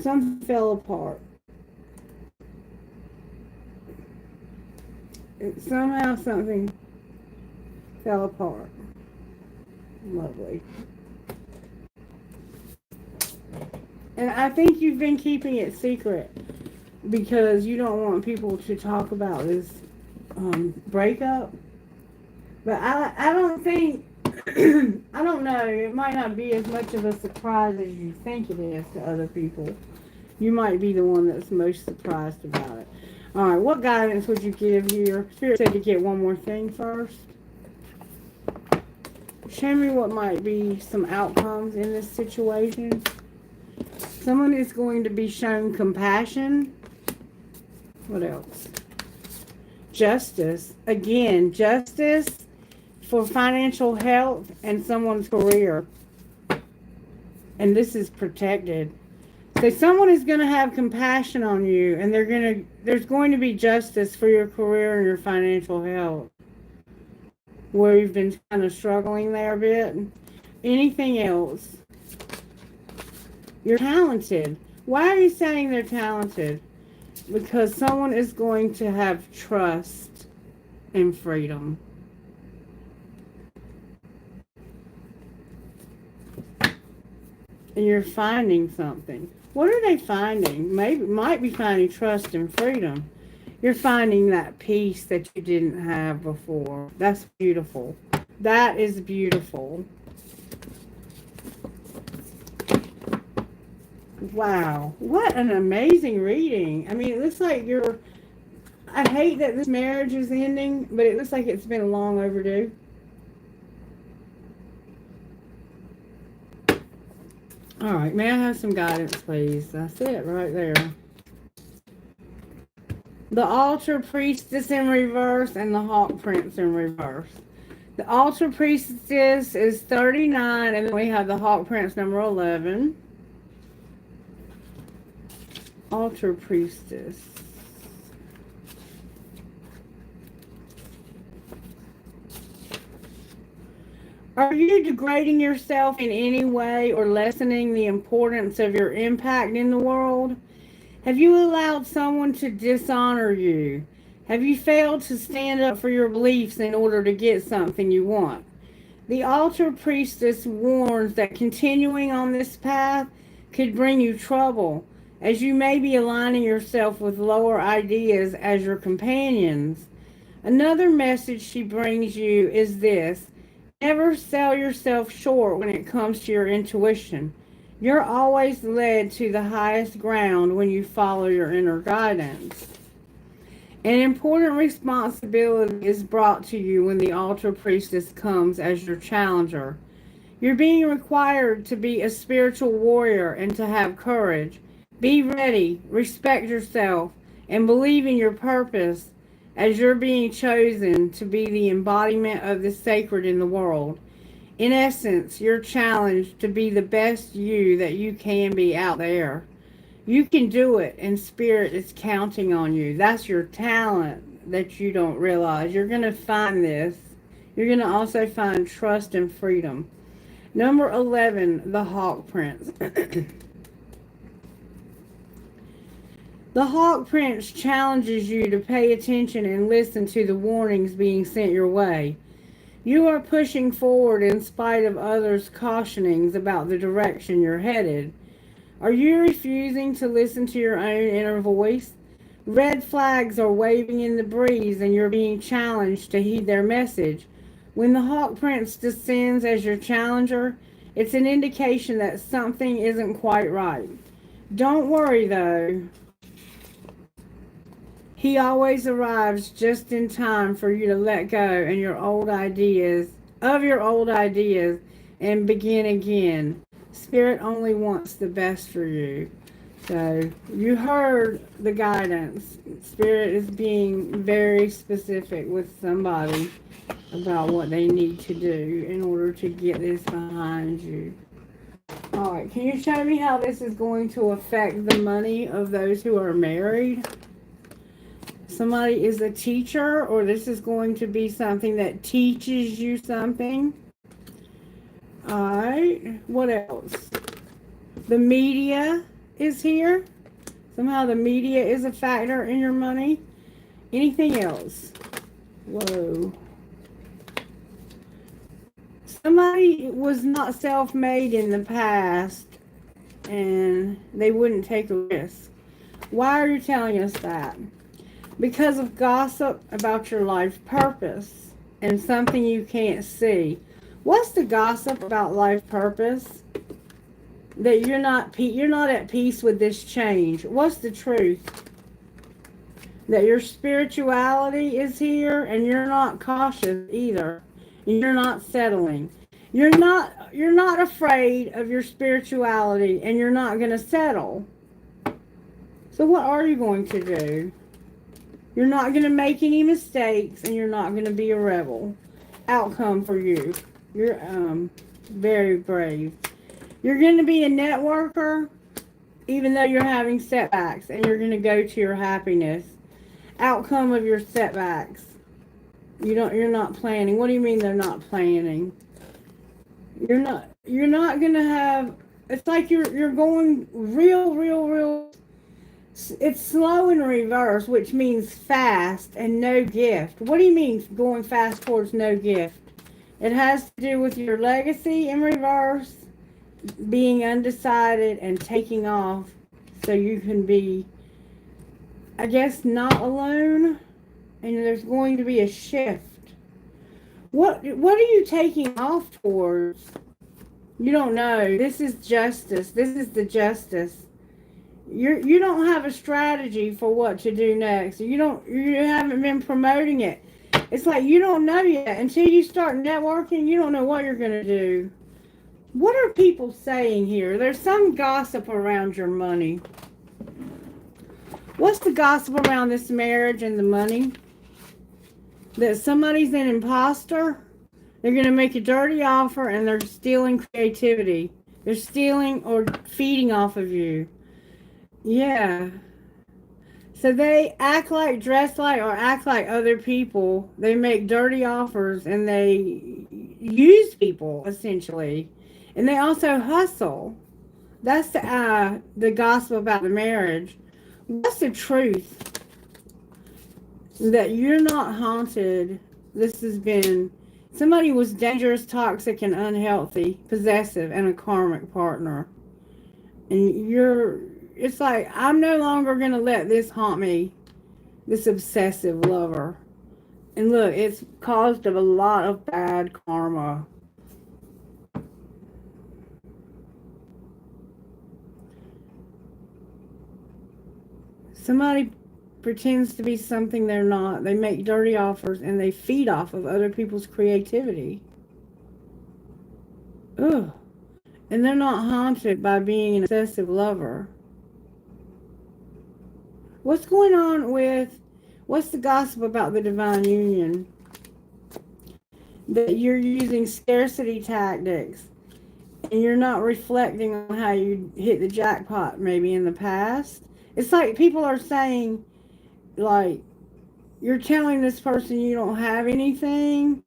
Something fell apart. Somehow something fell apart. Lovely. And I think you've been keeping it secret because you don't want people to talk about this breakup. But I don't think, I don't know, it might not be as much of a surprise as you think it is to other people. You might be the one that's most surprised about it. All right, what guidance would you give here? Spirit said to get one more thing first. Show me what might be some outcomes in this situation. Someone is going to be shown compassion. What else? Justice. Again, justice for financial health and someone's career. And this is protected. So someone is going to have compassion on you, and there's going to be justice for your career and your financial health. Where you've been kind of struggling there a bit. Anything else? You're talented. Why are you saying they're talented? Because someone is going to have trust and freedom. And you're finding something. What are they finding? Might be finding trust and freedom. You're finding that peace that you didn't have before. That's beautiful. That is beautiful. Wow. What an amazing reading. I mean, it looks like I hate that this marriage is ending, but it looks like it's been long overdue. All right. May I have some guidance, please? That's it right there. The Altar Priestess in reverse and the Hawk Prince in reverse. The Altar Priestess is 39, and then we have the Hawk Prince number 11. Altar Priestess. Are you degrading yourself in any way or lessening the importance of your impact in the world? Have you allowed someone to dishonor you? Have you failed to stand up for your beliefs in order to get something you want? The Altar Priestess warns that continuing on this path could bring you trouble, as you may be aligning yourself with lower ideas as your companions. Another message she brings you is this: never sell yourself short when it comes to your intuition. You're always led to the highest ground when you follow your inner guidance. An important responsibility is brought to you when the Altar Priestess comes as your challenger. You're being required to be a spiritual warrior and to have courage. Be ready, respect yourself, and believe in your purpose as you're being chosen to be the embodiment of the sacred in the world. In essence, you're challenged to be the best you that you can be out there. You can do it, and Spirit is counting on you. That's your talent that you don't realize. You're going to find this. You're going to also find trust and freedom. Number 11, the Hawk Prince. The Hawk Prince challenges you to pay attention and listen to the warnings being sent your way. You are pushing forward in spite of others' cautionings about the direction you're headed. Are you refusing to listen to your own inner voice? Red flags are waving in the breeze, and you're being challenged to heed their message. When the Hawk Prince descends as your challenger, it's an indication that something isn't quite right. Don't worry, though. He always arrives just in time for you to let go of your old ideas and begin again. Spirit only wants the best for you. So you heard the guidance. Spirit is being very specific with somebody about what they need to do in order to get this behind you. All right, can you show me how this is going to affect the money of those who are married? Somebody is a teacher, or this is going to be something that teaches you something. All right, what else? The media is here. Somehow the media is a factor in your money. Anything else? Whoa. Somebody was not self-made in the past, and they wouldn't take a risk. Why are you telling us that? Because of gossip about your life purpose and something you can't see. What's the gossip about life purpose? That you're not at peace with this change. What's the truth? That your spirituality is here and you're not cautious either. You're not settling. You're not afraid of your spirituality and you're not going to settle. So what are you going to do? You're not going to make any mistakes and you're not going to be a rebel. Outcome for you. You're very brave. You're going to be a networker even though you're having setbacks and you're going to go to your happiness. Outcome of your setbacks. You're not planning. What do you mean they're not planning? You're not going to have, it's like you're going real. It's slow in reverse, which means fast and no gift. What do you mean going fast towards no gift? It has to do with your legacy in reverse, being undecided and taking off so you can be, I guess, not alone. And there's going to be a shift. What are you taking off towards? You don't know. This is justice. This is the justice. You don't have a strategy for what to do next. You haven't been promoting it. It's like you don't know yet. Until you start networking, you don't know what you're going to do. What are people saying here? There's some gossip around your money. What's the gossip around this marriage and the money? That somebody's an imposter. They're going to make a dirty offer and they're stealing creativity. They're stealing or feeding off of you. Yeah. So they act like, dress like, or act like other people. They make dirty offers and they use people, essentially. And they also hustle. That's the gossip about the marriage. What's the truth? That you're not haunted. This has been, somebody was dangerous, toxic, and unhealthy, possessive, and a karmic partner. And it's like, I'm no longer going to let this haunt me, this obsessive lover. And look, it's caused a lot of bad karma. Somebody pretends to be something they're not. They make dirty offers and they feed off of other people's creativity. Ugh. And they're not haunted by being an obsessive lover. What's going on with, what's the gossip about the divine union? That you're using scarcity tactics and you're not reflecting on how you hit the jackpot maybe in the past. It's like people are saying, like, you're telling this person you don't have anything.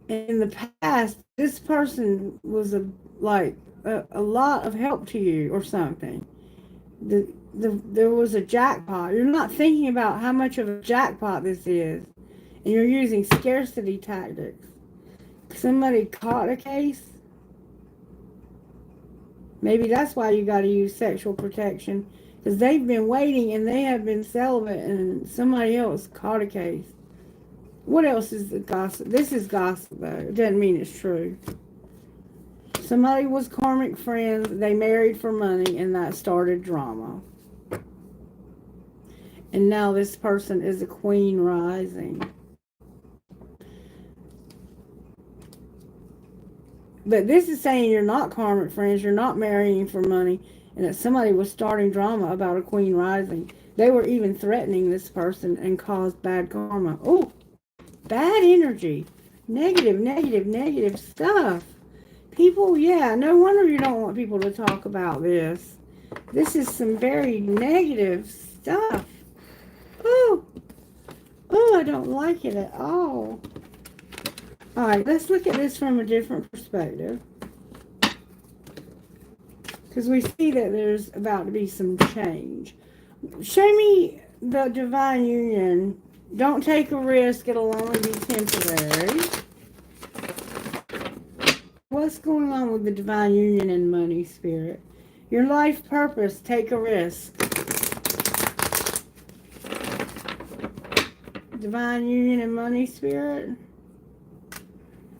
And in the past, this person was a lot of help to you or something. There was a jackpot. You're not thinking about how much of a jackpot this is. And you're using scarcity tactics. Somebody caught a case. Maybe that's why you got to use sexual protection. Because they've been waiting and they have been celibate and somebody else caught a case. What else is the gossip? This is gossip though. It doesn't mean it's true. Somebody was karmic friends. They married for money and that started drama. And now this person is a queen rising. But this is saying you're not karmic friends. You're not marrying for money. And that somebody was starting drama about a queen rising. They were even threatening this person and caused bad karma. Oh, bad energy. Negative stuff. People, yeah, no wonder you don't want people to talk about this. This is some very negative stuff. Oh, I don't like it at all. All right, let's look at this from a different perspective. Because we see that there's about to be some change. Show me the divine union. Don't take a risk. It'll only be temporary. What's going on with the divine union and money, spirit? Your life purpose, take a risk. Divine union and money, Spirit.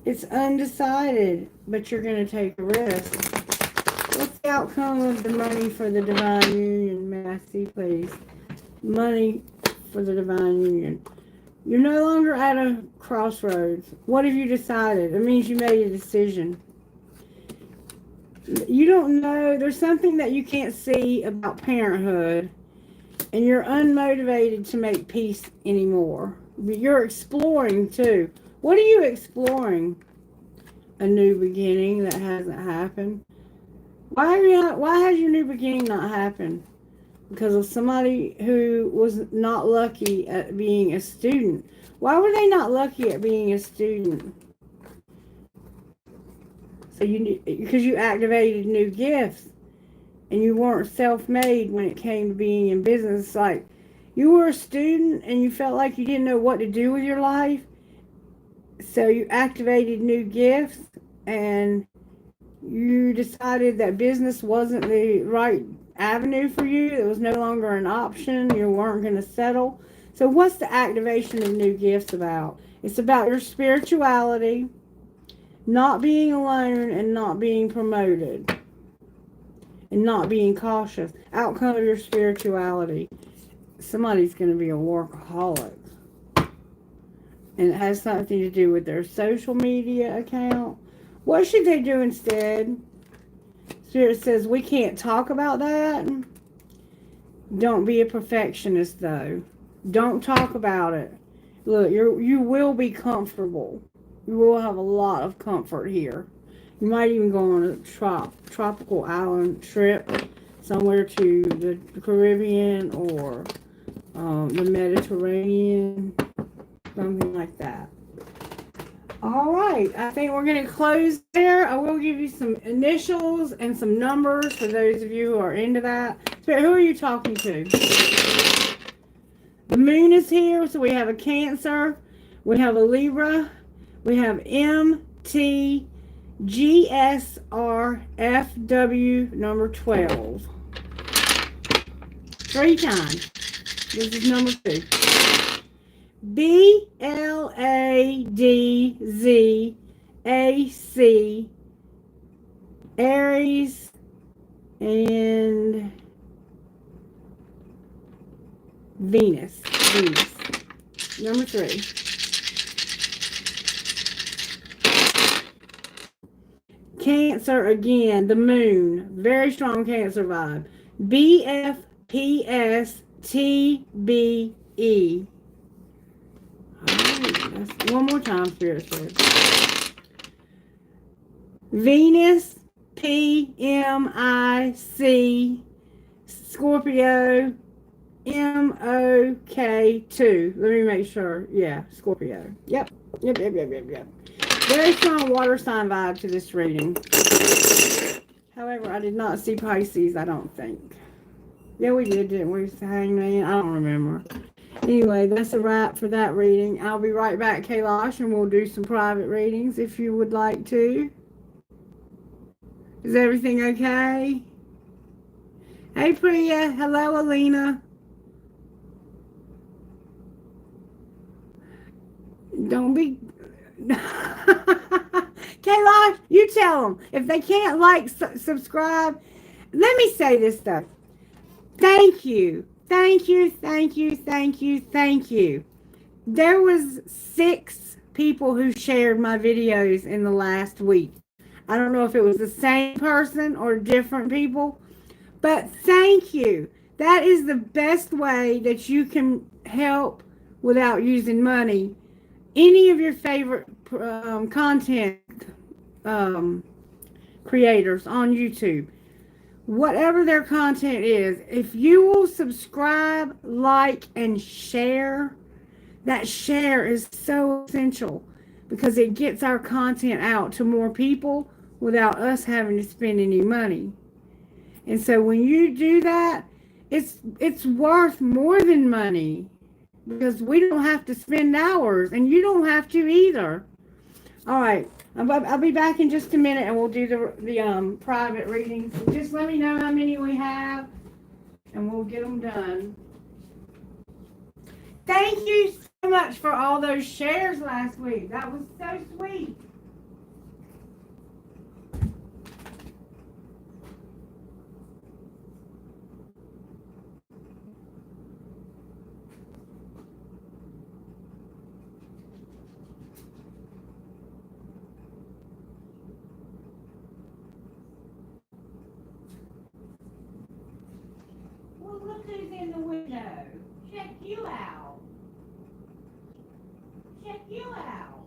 It's undecided, but you're going to take a risk. What's the outcome of the money for the divine union? May I see, please? Money for the divine union. You're no longer at a crossroads. What have you decided? It means you made a decision. You don't know. There's something that you can't see about parenthood, and you're unmotivated to make peace anymore. You're exploring too. What are you exploring? A new beginning that hasn't happened. Why has your new beginning not happened? Because of somebody who was not lucky at being a student. Why were they not lucky at being a student? So because you activated new gifts, and you weren't self-made when it came to being in business. Like, you were a student and you felt like you didn't know what to do with your life. So you activated new gifts, and you decided that business wasn't the right avenue for you. It was no longer an option. You weren't going to settle. So what's the activation of new gifts about? It's about your spirituality, not being alone, and not being promoted, and not being cautious. Outcome of your spirituality. Somebody's going to be a workaholic. And it has something to do with their social media account. What should they do instead? Spirit says we can't talk about that. Don't be a perfectionist, though. Don't talk about it. Look, you will be comfortable. You will have a lot of comfort here. You might even go on a tropical island trip somewhere to the Caribbean or the Mediterranean, something like that. All right, I think we're going to close there. I will give you some initials and some numbers for those of you who are into that. So who are you talking to? The moon is here, so we have a Cancer, we have a Libra, we have MT, GSRFW number 12. 3 times. This is number 2. BLADZAC, Aries, and Venus. Number 3. Cancer again, the moon. Very strong Cancer vibe. BFPSTBE. Alright, that's one more time, Spirit says. Venus, PMIC, Scorpio, MOK2. Let me make sure. Yeah, Scorpio. Yep. Very strong water sign vibe to this reading. However, I did not see Pisces, I don't think. Yeah, we did, didn't we? Hangman? I don't remember. Anyway, that's a wrap for that reading. I'll be right back, Kailash, and we'll do some private readings if you would like to. Is everything okay? Hey, Priya. Hello, Alina. Don't be... Kailash, you tell them. If they can't like, subscribe. Let me say this stuff. Thank you. There was 6 people who shared my videos in the last week. I don't know if it was the same person or different people, but thank you. That is the best way that you can help without using money. Any of your favorite content creators on YouTube, whatever their content is, if you will subscribe, like, and share, that share is so essential because it gets our content out to more people without us having to spend any money. And so when you do that, it's worth more than money because we don't have to spend hours, and you don't have to either. All right. I'll be back in just a minute, and we'll do the private readings. Just let me know how many we have, and we'll get them done. Thank you so much for all those shares last week. That was so sweet. Well, look who's in the window. Check you out. Check you out.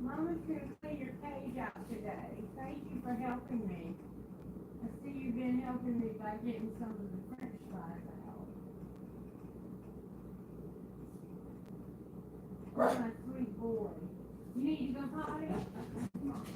Mama's going to clean your cage out today. Thank you for helping me. I see you've been helping me by getting some of the French fries out. Oh, my sweet boy. You need to go potty? Come on.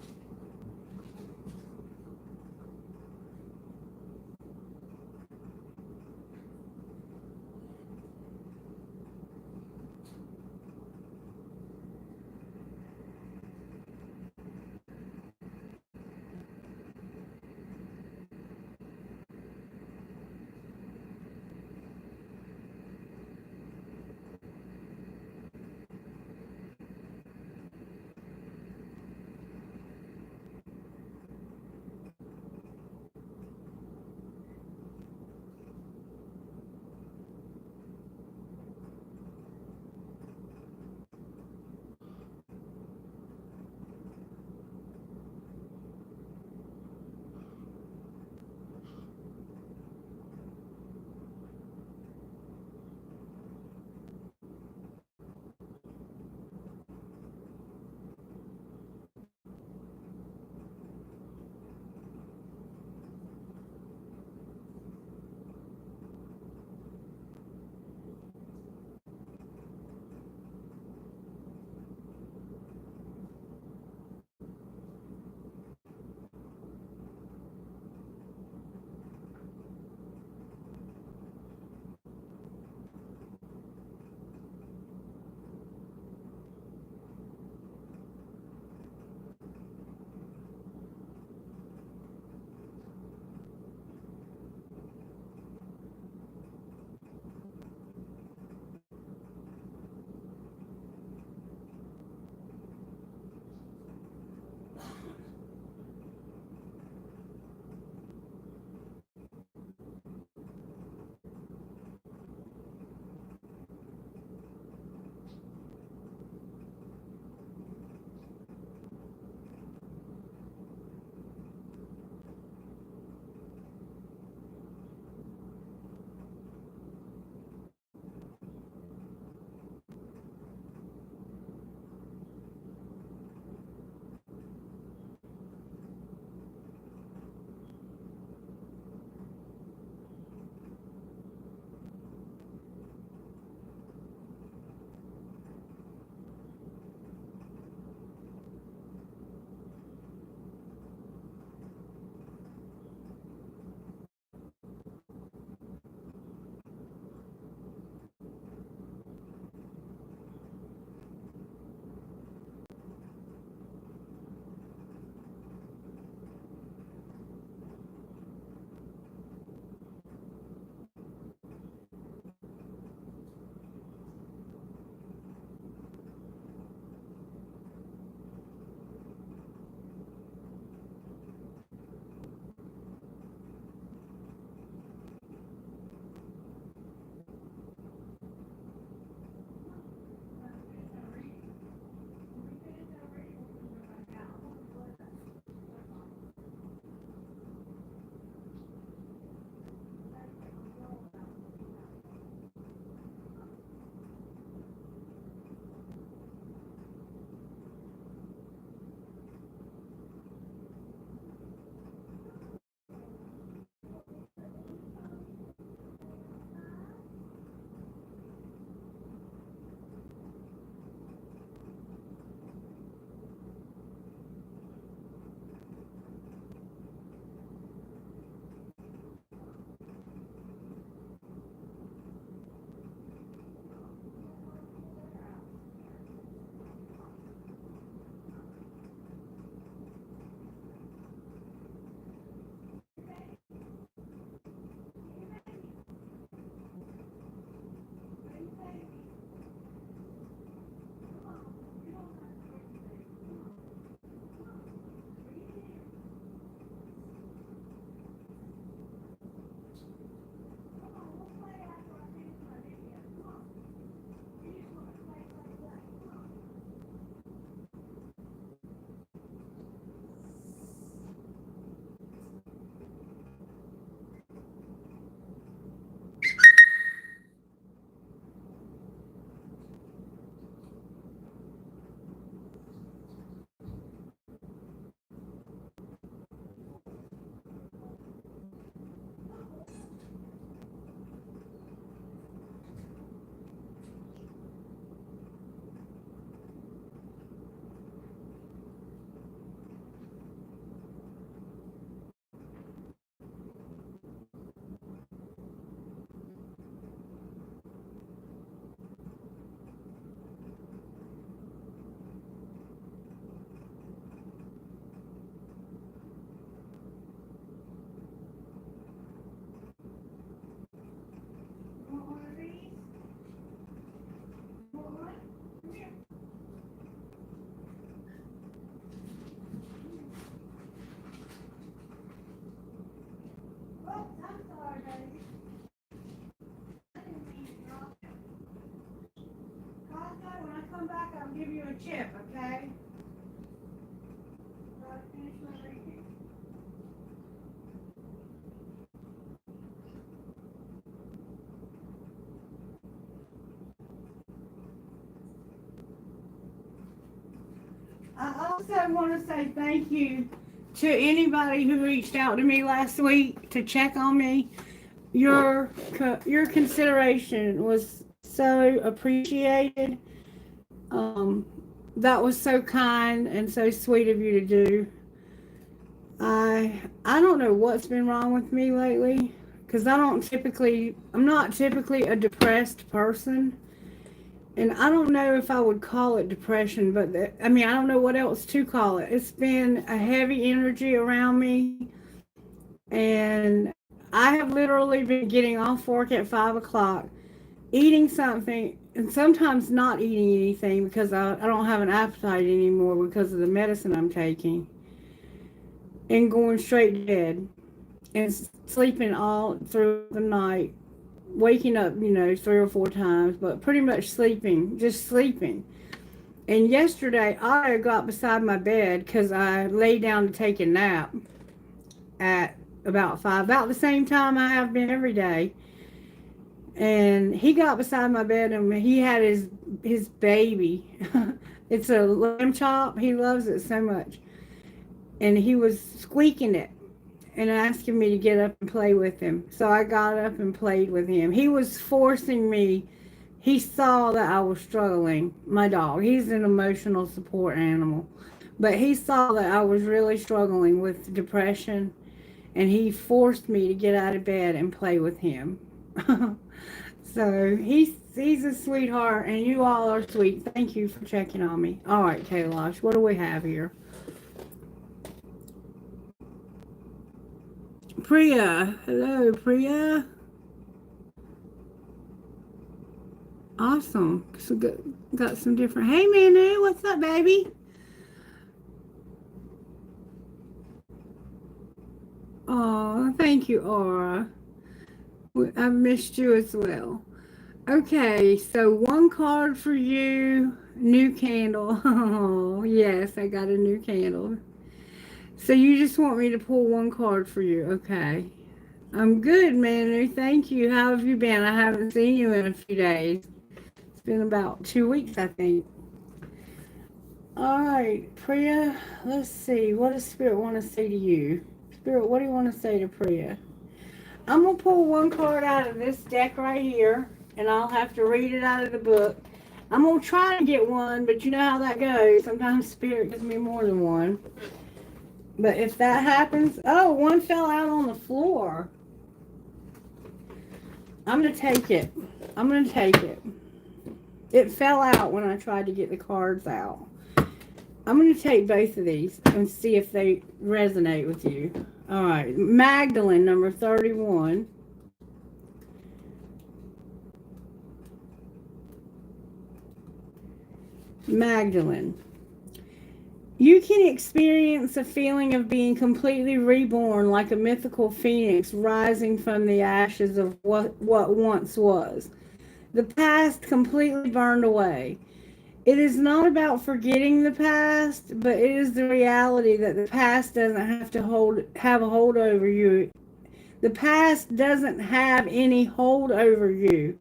chip, okay? Finish my reading. I also want to say thank you to anybody who reached out to me last week to check on me. Your consideration was so appreciated. That was so kind and so sweet of you to do. I don't know what's been wrong with me lately, because I'm not typically a depressed person. And I don't know if I would call it depression, but I don't know what else to call it. It's been a heavy energy around me. And I have literally been getting off work at 5 o'clock, eating something, and sometimes not eating anything because I don't have an appetite anymore because of the medicine I'm taking, and going straight to bed and sleeping all through the night, waking up, 3 or 4 times, but pretty much sleeping, just sleeping. And yesterday, I got beside my bed because I lay down to take a nap at about 5, about the same time I have been every day. And he got beside my bed and he had his baby. It's a lamb chop. He loves it so much. And he was squeaking it and asking me to get up and play with him. So I got up and played with him. He was forcing me. He saw that I was struggling. My dog, he's an emotional support animal. But he saw that I was really struggling with depression, and he forced me to get out of bed and play with him. So he's a sweetheart, and you all are sweet. Thank you for checking on me. All right, Kailash, what do we have here? Priya. Hello, Priya. Awesome. So got some different. Hey, Manu, what's up, baby? Oh, thank you, Aura. I've missed you as well. Okay, so one card for you. New candle. Oh, yes, I got a new candle. So you just want me to pull one card for you. Okay. I'm good, Manu. Thank you. How have you been? I haven't seen you in a few days. It's been about 2 weeks, I think. All right, Priya, let's see. What does Spirit want to say to you? Spirit, what do you want to say to Priya? I'm going to pull one card out of this deck right here, and I'll have to read it out of the book. I'm going to try to get one, but you know how that goes. Sometimes Spirit gives me more than one. But if that happens... Oh, one fell out on the floor. I'm going to take it. I'm going to take it. It fell out when I tried to get the cards out. I'm going to take both of these and see if they resonate with you. All right. Magdalene, number 31. Magdalene. You can experience a feeling of being completely reborn, like a mythical phoenix rising from the ashes of what once was. The past completely burned away. It is not about forgetting the past, but it is the reality that the past doesn't have a hold over you. The past doesn't have any hold over you.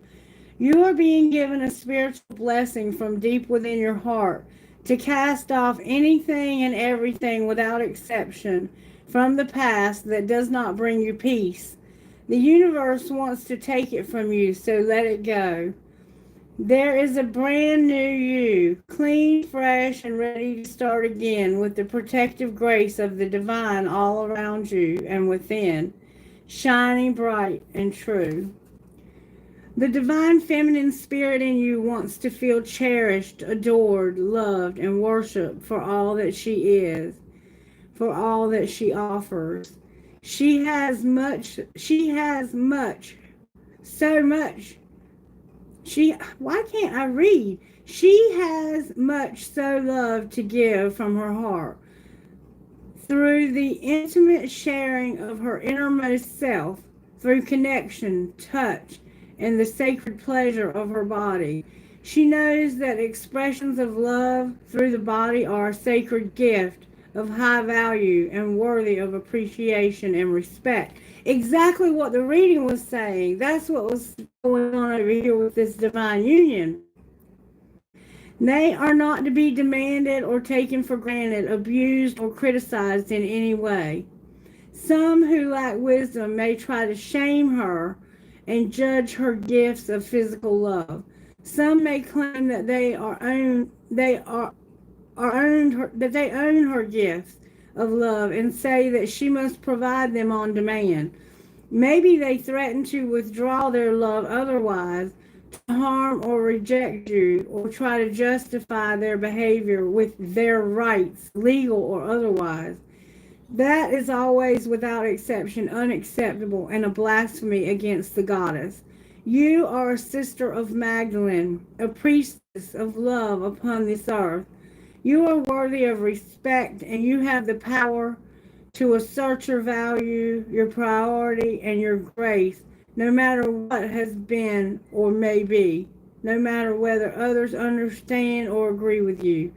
You are being given a spiritual blessing from deep within your heart to cast off anything and everything without exception from the past that does not bring you peace. The universe wants to take it from you, so let it go. There is a brand new you, clean, fresh, and ready to start again with the protective grace of the divine all around you and within, shining bright and true. The divine feminine spirit in you wants to feel cherished, adored, loved, and worshiped for all that she is, for all that she offers. She has much, so much. Why can't I read? She has much so love to give from her heart. Through the intimate sharing of her innermost self, through connection, touch, and the sacred pleasure of her body, She knows that expressions of love through the body are a sacred gift of high value and worthy of appreciation and respect. Exactly what the reading was saying. That's what was going on over here with this divine union. They are not to be demanded or taken for granted, abused, or criticized in any way. Some who lack wisdom may try to shame her and judge her gifts of physical love. Some may claim that they own her gifts of love and say that she must provide them on demand. Maybe they threaten to withdraw their love otherwise, to harm or reject you, or try to justify their behavior with their rights, legal or otherwise. That is always, without exception, unacceptable and a blasphemy against the goddess. You are a sister of Magdalene, a priestess of love upon this earth. You are worthy of respect, and you have the power to assert your value, your priority, and your grace, no matter what has been or may be, no matter whether others understand or agree with you.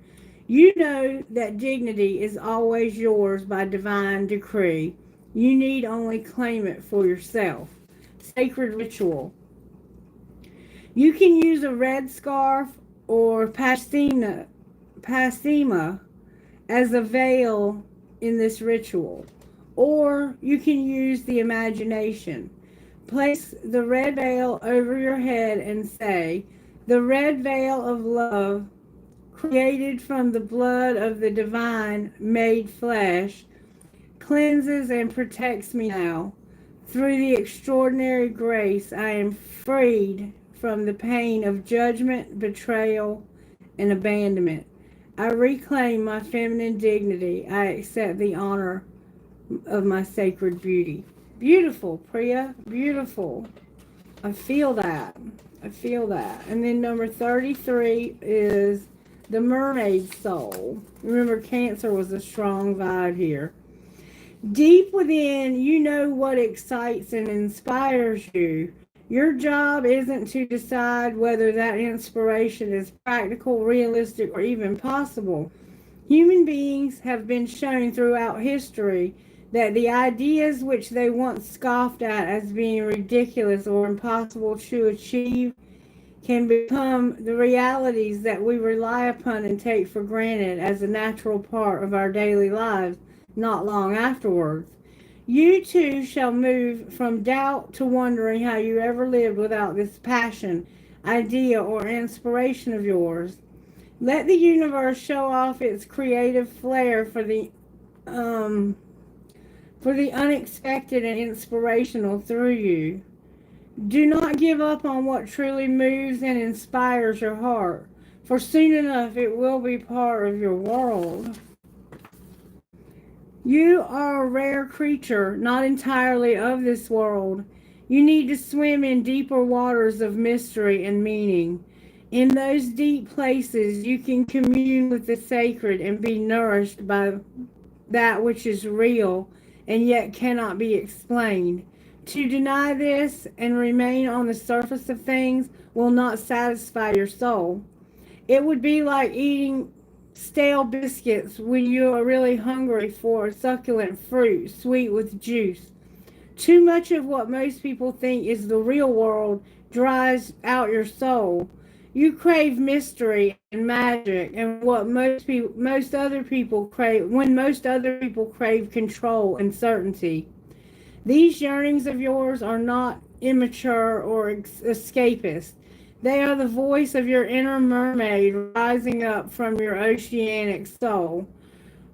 You know that dignity is always yours by divine decree. You need only claim it for yourself. Sacred ritual. You can use a red scarf or pasima as a veil in this ritual, or you can use the imagination. Place the red veil over your head and say, "The red veil of love, created from the blood of the divine made flesh, cleanses and protects me now. Through the extraordinary grace, I am freed from the pain of judgment, betrayal, and abandonment. I reclaim my feminine dignity. I accept the honor of my sacred beauty." Beautiful, Priya. Beautiful. I feel that. I feel that. And then number 33 is the mermaid soul. Remember, Cancer was a strong vibe here. Deep within, you know what excites and inspires you. Your job isn't to decide whether that inspiration is practical, realistic, or even possible. Human beings have been shown throughout history that the ideas which they once scoffed at as being ridiculous or impossible to achieve can become the realities that we rely upon and take for granted as a natural part of our daily lives not long afterwards. You too shall move from doubt to wondering how you ever lived without this passion, idea, or inspiration of yours. Let the universe show off its creative flair for the unexpected and inspirational through you. Do not give up on what truly moves and inspires your heart, for soon enough it will be part of your world. You are a rare creature, not entirely of this world. You need to swim in deeper waters of mystery and meaning. In those deep places, you can commune with the sacred and be nourished by that which is real and yet cannot be explained. To deny this and remain on the surface of things will not satisfy your soul. It would be like eating stale biscuits when you are really hungry for succulent fruit, sweet with juice. Too much of what most people think is the real world dries out your soul. You crave mystery and magic, and what most other people crave control and certainty. These yearnings of yours are not immature or escapist. They are the voice of your inner mermaid rising up from your oceanic soul.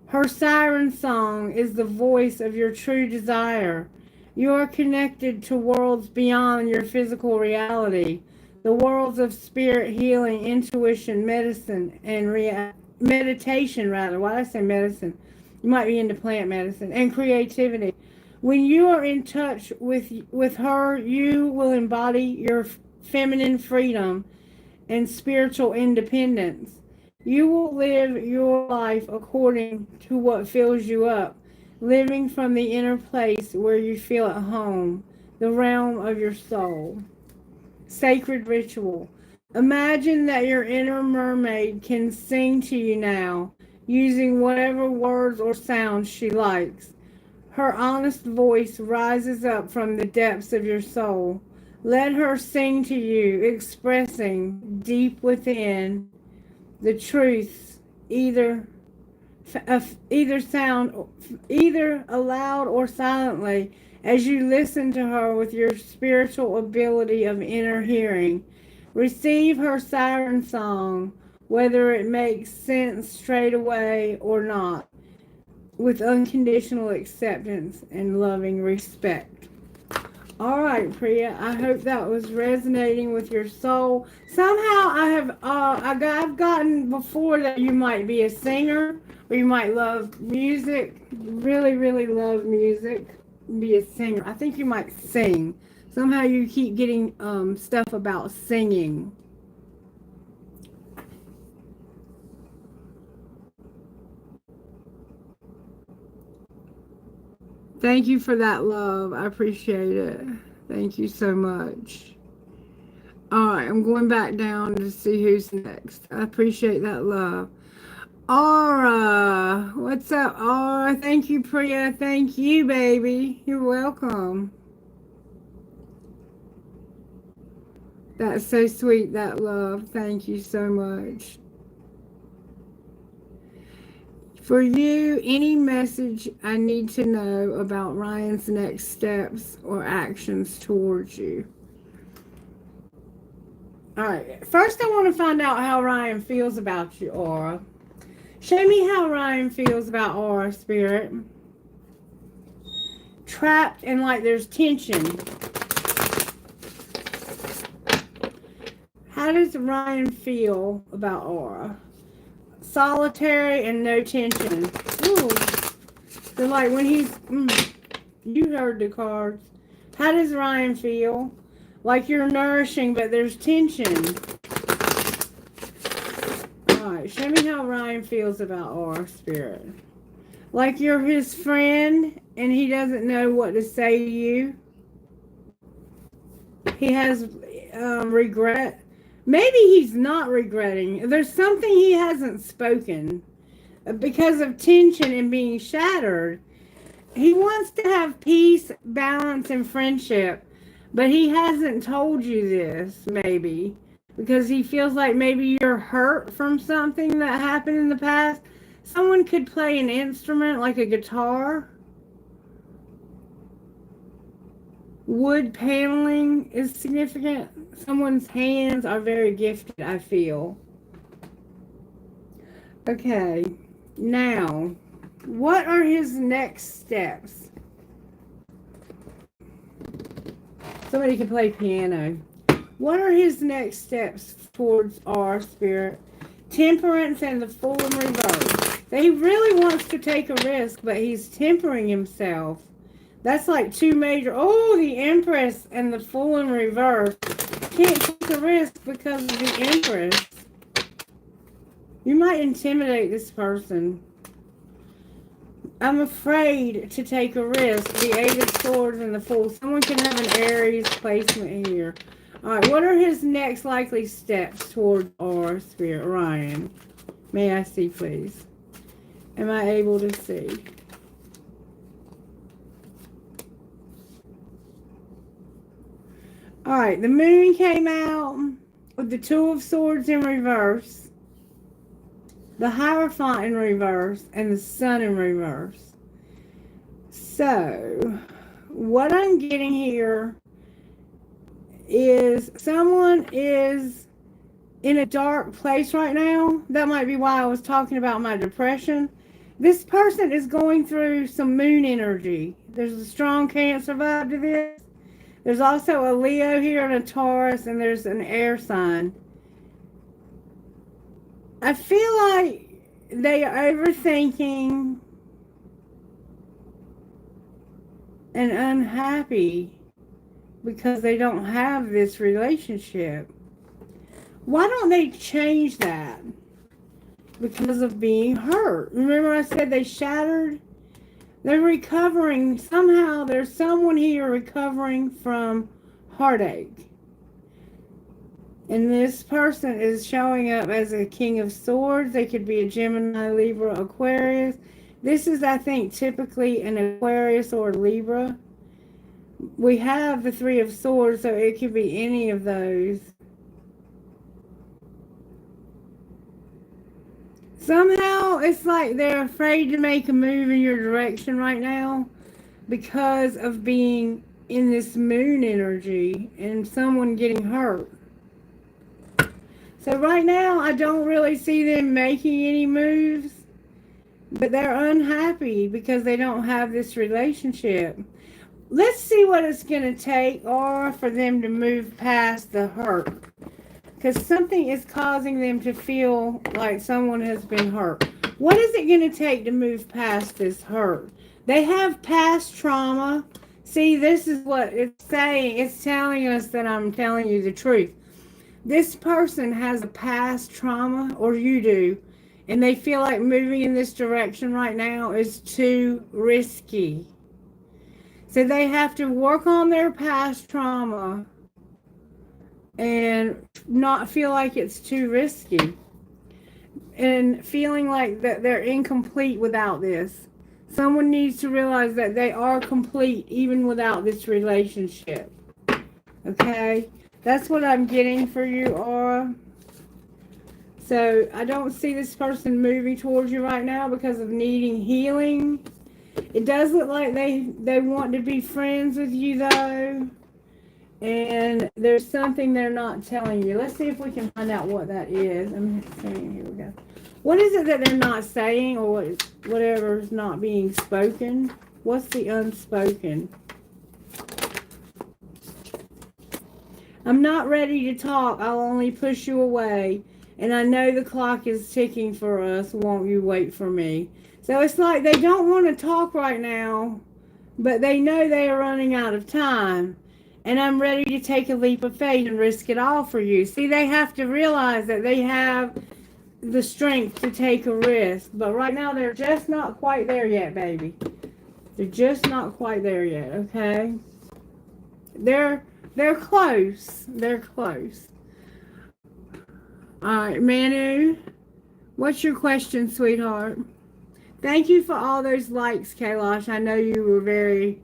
Her siren song is the voice of your true desire. You are connected to worlds beyond your physical reality, the worlds of spirit, healing, intuition, medicine, and meditation, rather. Why did I say medicine? You might be into plant medicine, and creativity. When you are in touch with her, you will embody your feminine freedom and spiritual independence. You will live your life according to what fills you up, living from the inner place where you feel at home, the realm of your soul. Sacred ritual. Imagine that your inner mermaid can sing to you now, using whatever words or sounds she likes. Her honest voice rises up from the depths of your soul. Let her sing to you, expressing deep within the truths, either sound, either aloud or silently, as you listen to her with your spiritual ability of inner hearing. Receive her siren song, whether it makes sense straight away or not, with unconditional acceptance and loving respect. All right, Priya. I hope that was resonating with your soul. Somehow, I've gotten before that you might be a singer, or you might love music. Really, really love music. Be a singer. I think you might sing. Somehow, you keep getting stuff about singing. Thank you for that love. I appreciate it. Thank you so much. All right, I'm going back down to see who's next. I appreciate that love. Aura, what's up, Aura? Thank you, Priya. Thank you, baby. You're welcome. That's so sweet, that love. Thank you so much. For you, any message I need to know about Ryan's next steps or actions towards you? All right. First, I want to find out how Ryan feels about you, Aura. Show me how Ryan feels about Aura, Spirit. Trapped and like there's tension. How does Ryan feel about Aura? Solitary and no tension. Ooh. So like when he's... you heard the cards. How does Ryan feel? Like you're nourishing, but there's tension. Alright, show me how Ryan feels about Aura, Spirit. Like you're his friend, and he doesn't know what to say to you. He has regret. Maybe he's not regretting. There's something he hasn't spoken because of tension and being shattered. He wants to have peace, balance, and friendship, but he hasn't told you this, maybe, because he feels like maybe you're hurt from something that happened in the past. Someone could play an instrument like a guitar. Wood paneling is significant. Someone's hands are very gifted, I feel. Okay, now, what are his next steps? Somebody can play piano. What are his next steps towards our Spirit? Temperance and the Fool in reverse. He really wants to take a risk, but he's tempering himself. That's like two major... Oh, the Empress and the Fool in reverse. Can't take a risk because of the Empress. You might intimidate this person. I'm afraid to take a risk. The Eight of Swords and the Fool. Someone can have an Aries placement here. Alright, what are his next likely steps toward our Spirit? Ryan, may I see, please? Am I able to see? Alright, the Moon came out with the Two of Swords in reverse, the Hierophant in reverse, and the Sun in reverse. So, what I'm getting here is someone is in a dark place right now. That might be why I was talking about my depression. This person is going through some moon energy. There's a strong Cancer vibe to this. There's also a Leo here and a Taurus, and there's an air sign. I feel like they are overthinking and unhappy because they don't have this relationship. Why don't they change that? Because of being hurt. Remember I said they shattered? They're recovering. Somehow there's someone here recovering from heartache. And this person is showing up as a King of Swords. They could be a Gemini, Libra, Aquarius. This is, I think, typically an Aquarius or Libra. We have the Three of Swords, so it could be any of those. Somehow, it's like they're afraid to make a move in your direction right now because of being in this moon energy and someone getting hurt. So right now, I don't really see them making any moves, but they're unhappy because they don't have this relationship. Let's see what it's going to take or for them to move past the hurt. Because something is causing them to feel like someone has been hurt. What is it going to take to move past this hurt? They have past trauma. See, this is what it's saying. It's telling us that I'm telling you the truth. This person has a past trauma, or you do, and they feel like moving in this direction right now is too risky. So they have to work on their past trauma and not feel like it's too risky. And feeling like that they're incomplete without this. Someone needs to realize that they are complete even without this relationship. Okay? That's what I'm getting for you, Aura. So I don't see this person moving towards you right now because of needing healing. It does look like they want to be friends with you, though. And there's something they're not telling you. Let's see if we can find out what that is. I'm saying, here we go. What is it that they're not saying, or whatever is not being spoken? What's the unspoken? I'm not ready to talk. I'll only push you away. And I know the clock is ticking for us. Won't you wait for me? So it's like they don't want to talk right now, but they know they are running out of time. And I'm ready to take a leap of faith and risk it all for you. See, they have to realize that they have the strength to take a risk. But right now, they're just not quite there yet, baby. They're just not quite there yet, okay? They're close. They're close. All right, Manu, what's your question, sweetheart? Thank you for all those likes, Kailash. I know you were very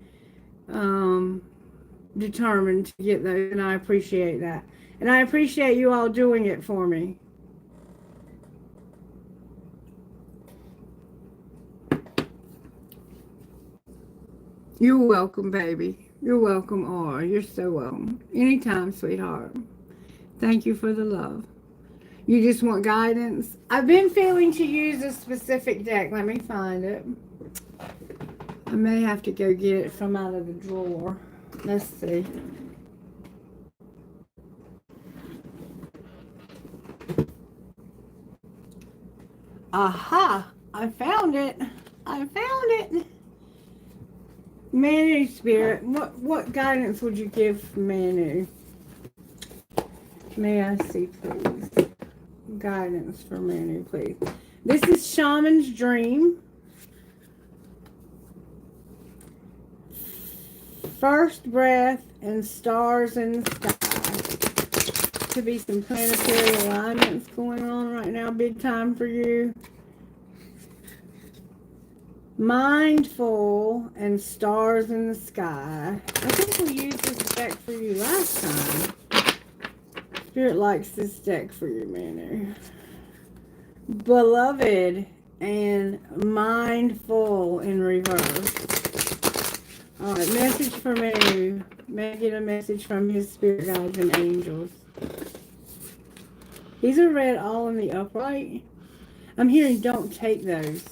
determined to get those, and I appreciate that. And I appreciate you all doing it for me. You're welcome, baby. You're welcome, Aura. You're so welcome. Anytime, sweetheart. Thank you for the love. You just want guidance? I've been feeling to use a specific deck. Let me find it. I may have to go get it from out of the drawer. Let's see. Aha! I found it. I found it. Manu Spirit, what guidance would you give Manu? May I see, please? Guidance for Manu, please. This is Shaman's Dream. First breath and stars in the sky. Could be some planetary alignments going on right now, big time for you. Mindful and stars in the sky. I think we used this deck for you last time. Spirit likes this deck for you, Manu. Beloved and mindful in reverse. All right, message for Manu. May I get a message from his spirit guides and angels? These are read all in the upright. I'm hearing don't take those.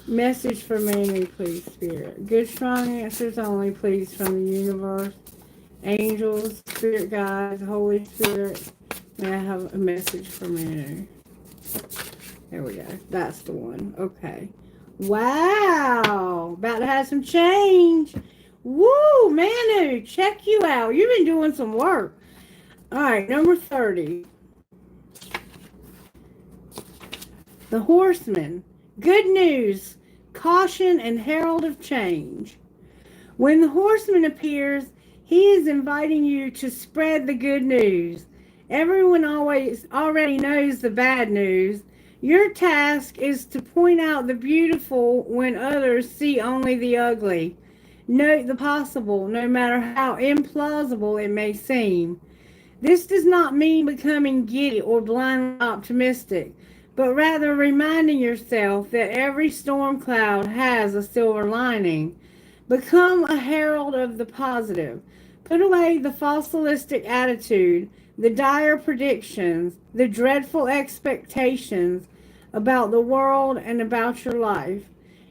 Message for Manu, please, Spirit. Good, strong answers only, please, from the universe. Angels, Spirit guides, Holy Spirit. May I have a message for Manu? There we go. That's the one. Okay. Wow. About to have some change. Woo, Manu. Check you out. You've been doing some work. All right, number 30. The Horseman. Good news, caution, and herald of change. When the horseman appears, He is inviting you to spread the good news. Everyone always already knows the bad news. Your task is to point out the beautiful when others see only the ugly. Note the possible, no matter how implausible it may seem. This does not mean becoming giddy or blindly optimistic, but rather reminding yourself that every storm cloud has a silver lining. Become a herald of the positive. Put away the fossilistic attitude, the dire predictions, the dreadful expectations about the world and about your life.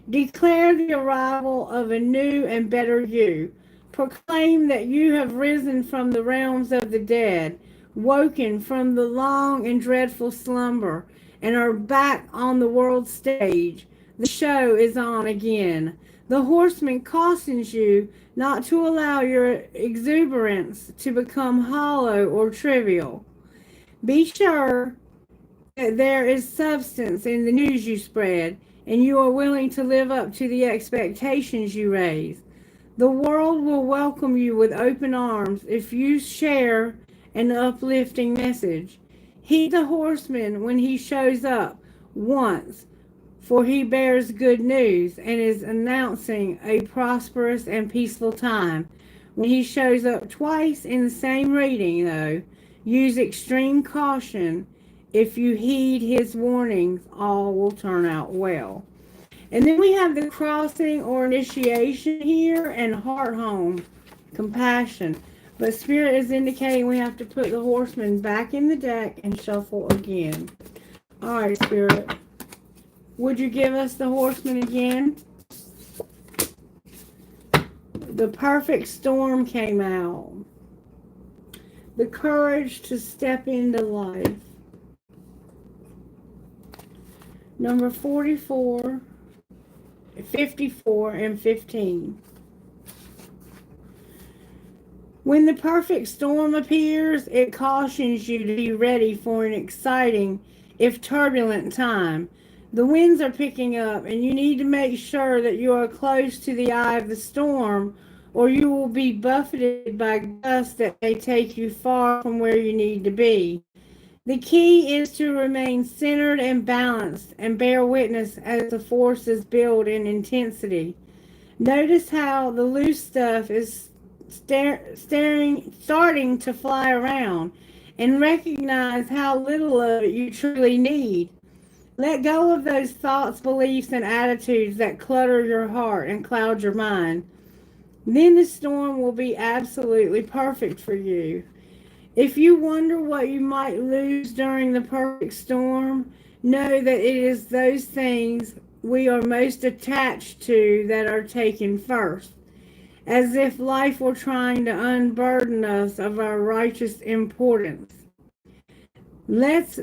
Declare the arrival of a new and better you. Proclaim that you have risen from the realms of the dead, woken from the long and dreadful slumber, and are back on the world stage. The show is on again. The horseman cautions you not to allow your exuberance to become hollow or trivial. Be sure that there is substance in the news you spread, and you are willing to live up to the expectations you raise. The world will welcome you with open arms if you share an uplifting message. Heed the horseman when he shows up once, for he bears good news and is announcing a prosperous and peaceful time. When he shows up twice in the same reading, though, use extreme caution. If you heed his warnings, all will turn out well. And then we have the crossing or initiation here and heart home, compassion. But Spirit is indicating we have to put the horseman back in the deck and shuffle again. All right, Spirit. Would you give us the horseman again? The perfect storm came out. The courage to step into life. Number 44, 54, and 15. When the perfect storm appears, it cautions you to be ready for an exciting, if turbulent time. The winds are picking up, and you need to make sure that you are close to the eye of the storm, or you will be buffeted by gusts that may take you far from where you need to be. The key is to remain centered and balanced and bear witness as the forces build in intensity. Notice how the loose stuff is starting to fly around, and recognize how little of it you truly need. Let go of those thoughts, beliefs, and attitudes that clutter your heart and cloud your mind. Then the storm will be absolutely perfect for you. If you wonder what you might lose during the perfect storm, know that it is those things we are most attached to that are taken first, as if life were trying to unburden us of our righteous importance. Let's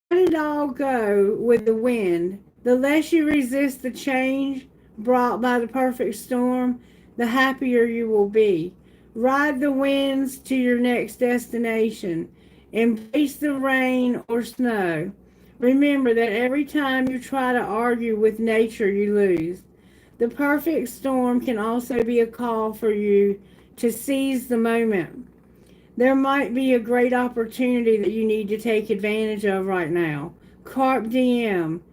let it all go with the wind. The less you resist the change brought by the perfect storm, the happier you will be. Ride the winds to your next destination. Embrace the rain or snow. Remember that every time you try to argue with nature, you lose. The perfect storm can also be a call for you to seize the moment. There might be a great opportunity that you need to take advantage of right now. Carpe diem.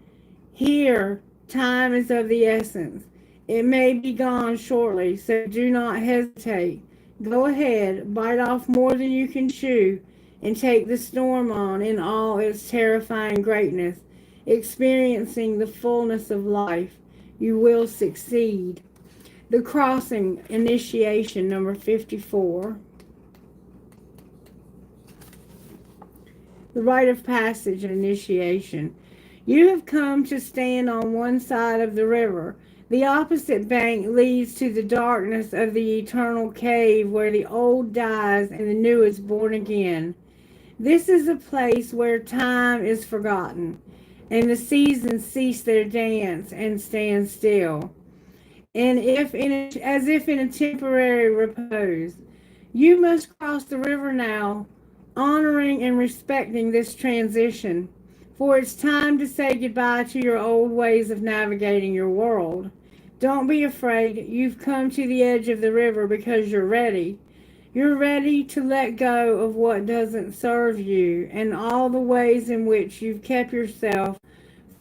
Here, time is of the essence. It may be gone shortly, so do not hesitate. Go ahead, bite off more than you can chew, and take the storm on in all its terrifying greatness, experiencing the fullness of life. You will succeed. The crossing initiation, number 54. The rite of passage initiation. You have come to stand on one side of the river. The opposite bank leads to the darkness of the eternal cave where the old dies and the new is born again. This is a place where time is forgotten and the seasons cease their dance and stand still, and as if in a temporary repose. You must cross the river now, honoring and respecting this transition, for it's time to say goodbye to your old ways of navigating your world. Don't be afraid. You've come to the edge of the river because you're ready. You're ready to let go of what doesn't serve you and all the ways in which you've kept yourself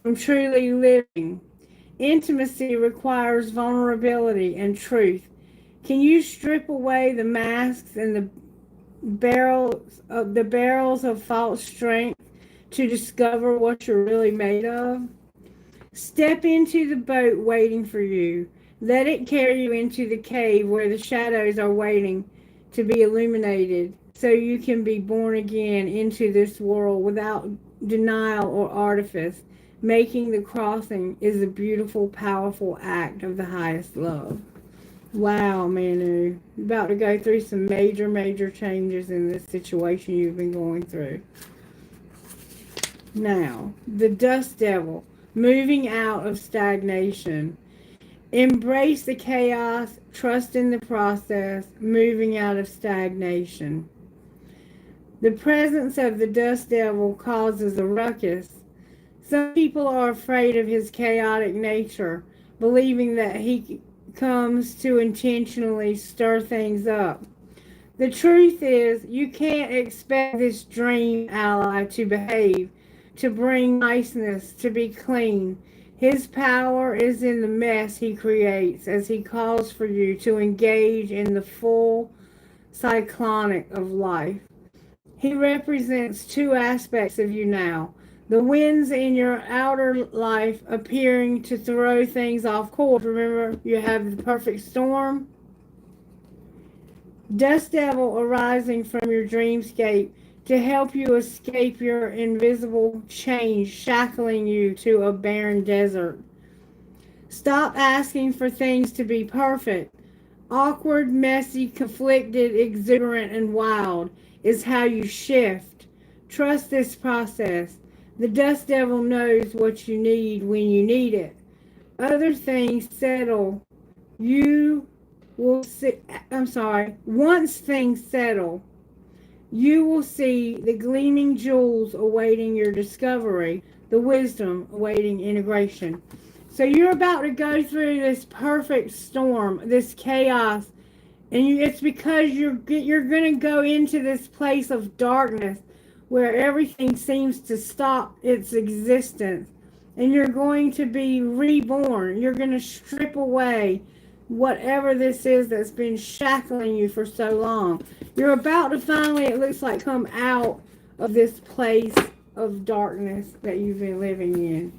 from truly living. Intimacy requires vulnerability and truth. Can you strip away the masks and the barrels of false strength to discover what you're really made of? Step into the boat waiting for you. Let it carry you into the cave where the shadows are waiting to be illuminated so you can be born again into this world without denial or artifice. Making the crossing is a beautiful, powerful act of the highest love. Wow, Manu. You're about to go through some major, major changes in this situation you've been going through. Now, the dust devil, moving out of stagnation. Embrace the chaos, trust in the process, moving out of stagnation. The presence of the dust devil causes a ruckus. Some people are afraid of his chaotic nature, believing that he comes to intentionally stir things up. The truth is, you can't expect this dream ally to behave, to bring niceness, to be clean. His power is in the mess he creates as he calls for you to engage in the full cyclonic of life. He represents two aspects of you now. The winds in your outer life appearing to throw things off course. Remember, you have the perfect storm. Dust devil arising from your dreamscape to help you escape your invisible chains shackling you to a barren desert. Stop asking for things to be perfect. Awkward, messy, conflicted, exuberant, and wild is how you shift. Trust this process. The dust devil knows what you need when you need it. Other things settle. You will see, once things settle, you will see the gleaming jewels awaiting your discovery, the wisdom awaiting integration. So you're about to go through this perfect storm, this chaos, and it's because you're going to go into this place of darkness where everything seems to stop its existence, and you're going to be reborn. You're going to strip away whatever this is that's been shackling you for so long. You're about to finally, it looks like, come out of this place of darkness that you've been living in.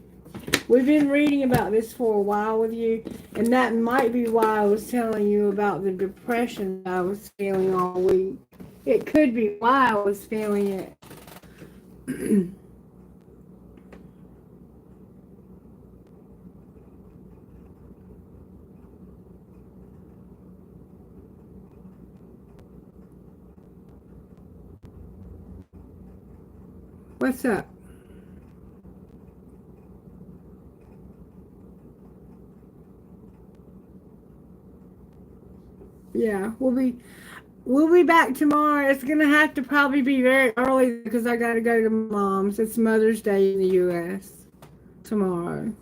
We've been reading about this for a while with you, and that might be why I was telling you about the depression I was feeling all week. It could be why I was feeling it. What's up? Yeah, we'll be back tomorrow. It's gonna have to probably be very early because I gotta go to Mom's. It's Mother's Day in the U.S. tomorrow.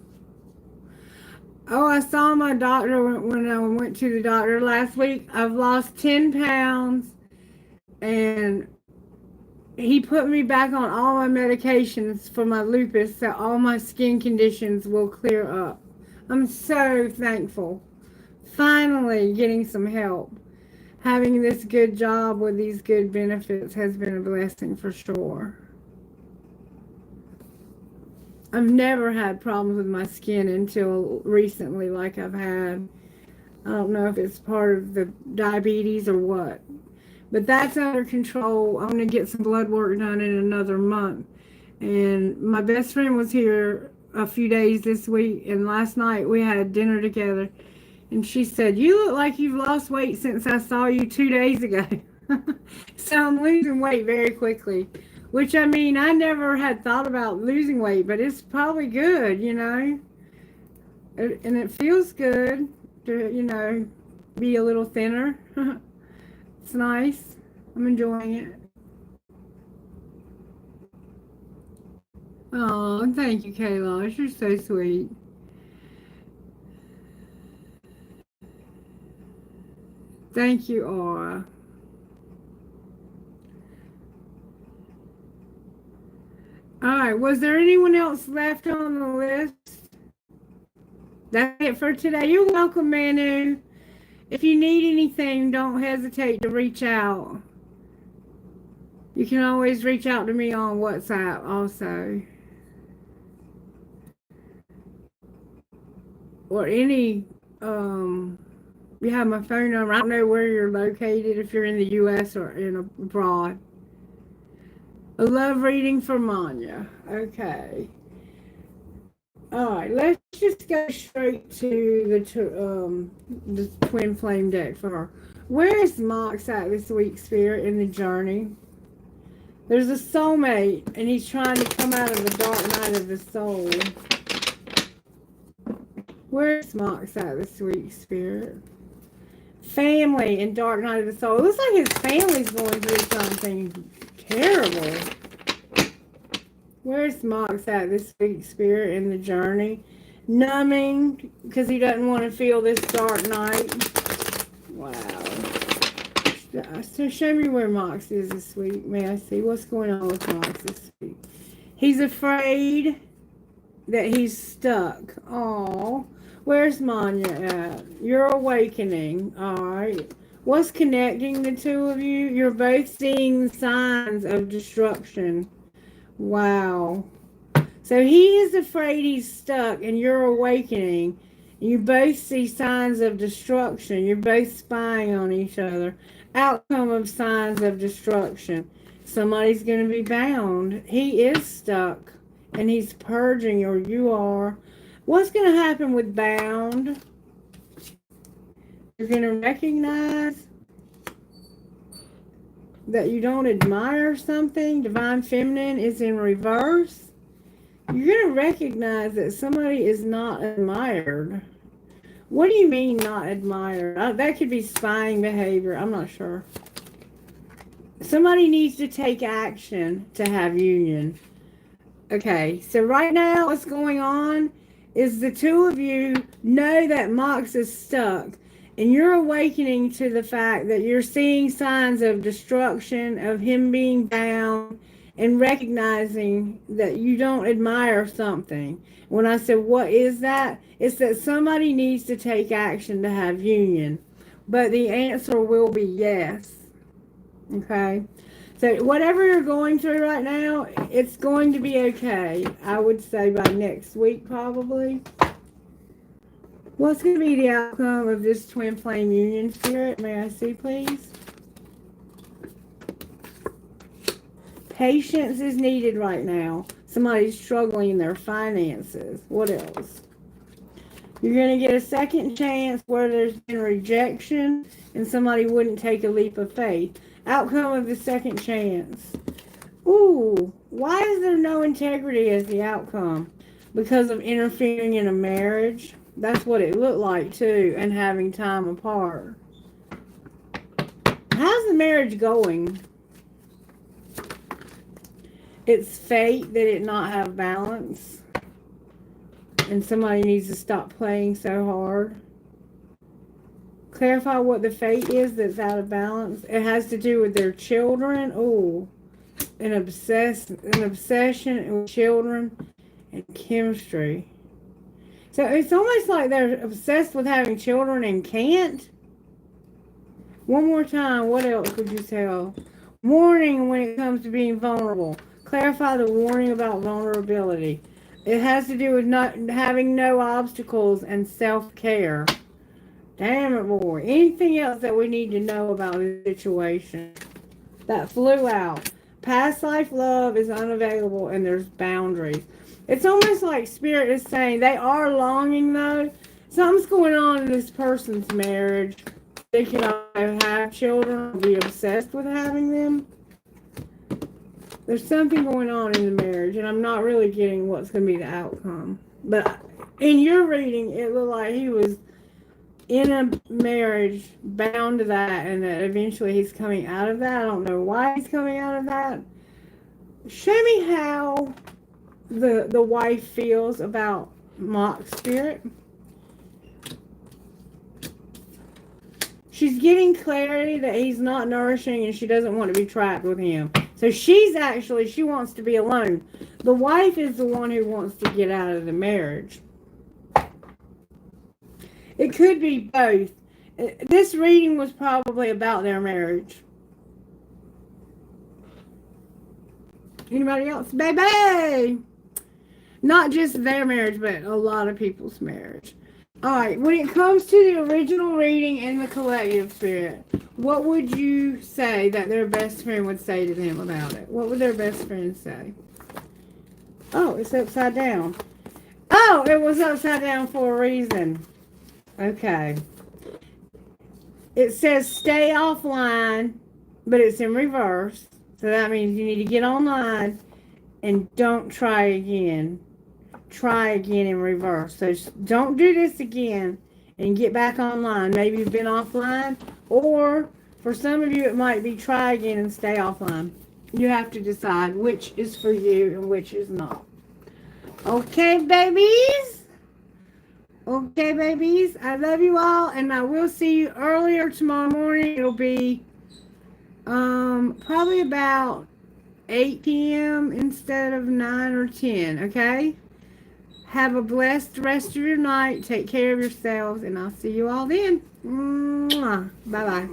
Oh, I saw my doctor when I went to the doctor last week. I've lost 10 pounds, and he put me back on all my medications for my lupus so all my skin conditions will clear up. I'm so thankful. Finally getting some help. Having this good job with these good benefits has been a blessing for sure. I've never had problems with my skin until recently, like I've had. I don't know if it's part of the diabetes or what. But that's under control. I'm going to get some blood work done in another month. And my best friend was here a few days this week, and last night we had dinner together. And she said, "You look like you've lost weight since I saw you 2 days ago." So I'm losing weight very quickly. Which, I mean, I never had thought about losing weight, but it's probably good, you know. And it feels good to, be a little thinner. It's nice. I'm enjoying it. Oh, thank you, Kayla. You're so sweet. Thank you, Aura. All right. Was there anyone else left on the list? That's it for today. You're welcome, Manu. If you need anything, don't hesitate to reach out. You can always reach out to me on WhatsApp also. Or any, you have my phone number. I don't know where you're located, if you're in the U.S. or in abroad. A love reading for Manya. Okay. All right, let's just go straight to the twin flame deck for her. Where is Mox at this week, Spirit, in the journey? There's a soulmate, and he's trying to come out of the dark night of the soul. Where's Mox at this week, Spirit? Family and dark night of the soul. It looks like his family's going through something terrible. Where's Mox at this week, Spirit, in the journey? Numbing, because he doesn't want to feel this dark night. Wow. So show me where Mox is this week. May I see what's going on with Mox this week? He's afraid that he's stuck. Oh, where's Manya at? You're awakening. All right. What's connecting the two of you? You're both seeing signs of destruction. Wow. So he is afraid he's stuck, and you're awakening. You both see signs of destruction. You're both spying on each other. Outcome of signs of destruction. Somebody's going to be bound. He is stuck, and he's purging, or you are. What's going to happen with bound? You're going to recognize that you don't admire something. Divine Feminine is in reverse. You're going to recognize that somebody is not admired. What do you mean not admired? That could be spying behavior. I'm not sure. Somebody needs to take action to have union. Okay, so right now what's going on is the two of you know that Mox is stuck. And you're awakening to the fact that you're seeing signs of destruction, of him being bound, and recognizing that you don't admire something. When I said, what is that? It's that somebody needs to take action to have union. But the answer will be yes. Okay? So whatever you're going through right now, it's going to be okay. I would say by next week probably. What's going to be the outcome of this twin flame union, Spirit? May I see, please? Patience is needed right now. Somebody's struggling in their finances. What else? You're going to get a second chance where there's been rejection and somebody wouldn't take a leap of faith. Outcome of the second chance. Ooh, why is there no integrity as the outcome? Because of interfering in a marriage. That's what it looked like too, and having time apart. How's the marriage going? It's fate that it not have balance. And somebody needs to stop playing so hard. Clarify what the fate is that's out of balance. It has to do with their children. Oh, an obsession with children and chemistry. So it's almost like they're obsessed with having children and can't. One more time, what else would you tell? Warning when it comes to being vulnerable. Clarify the warning about vulnerability. It has to do with not having no obstacles and self-care. Damn it, boy. Anything else that we need to know about this situation? That flew out. Past life love is unavailable and there's boundaries. It's almost like Spirit is saying they are longing though. Something's going on in this person's marriage. They can either have children or be obsessed with having them. There's something going on in the marriage, and I'm not really getting what's going to be the outcome. But in your reading, it looked like he was in a marriage bound to that, and that eventually he's coming out of that. I don't know why he's coming out of that. Show me how the wife feels about Mock Spirit. She's getting clarity that he's not nourishing and she doesn't want to be trapped with him. So she wants to be alone. The wife is the one who wants to get out of the marriage. It could be both. This reading was probably about their marriage. Anybody else? Baby! Not just their marriage, but a lot of people's marriage. Alright, when it comes to the original reading and the collective spirit, what would you say that their best friend would say to them about it? What would their best friend say? Oh, it's upside down. Oh, it was upside down for a reason. Okay. It says stay offline, but it's in reverse. So that means you need to get online and don't try again. Try again in reverse. So don't do this again and get back online. Maybe you've been offline, or for some of you it might be try again and stay offline. You have to decide which is for you and which is not. Okay, babies? Okay, babies, I love you all, and I will see you earlier tomorrow morning. It'll be probably about 8 p.m. instead of 9 or 10, okay? Have a blessed rest of your night. Take care of yourselves, and I'll see you all then. Mwah. Bye-bye.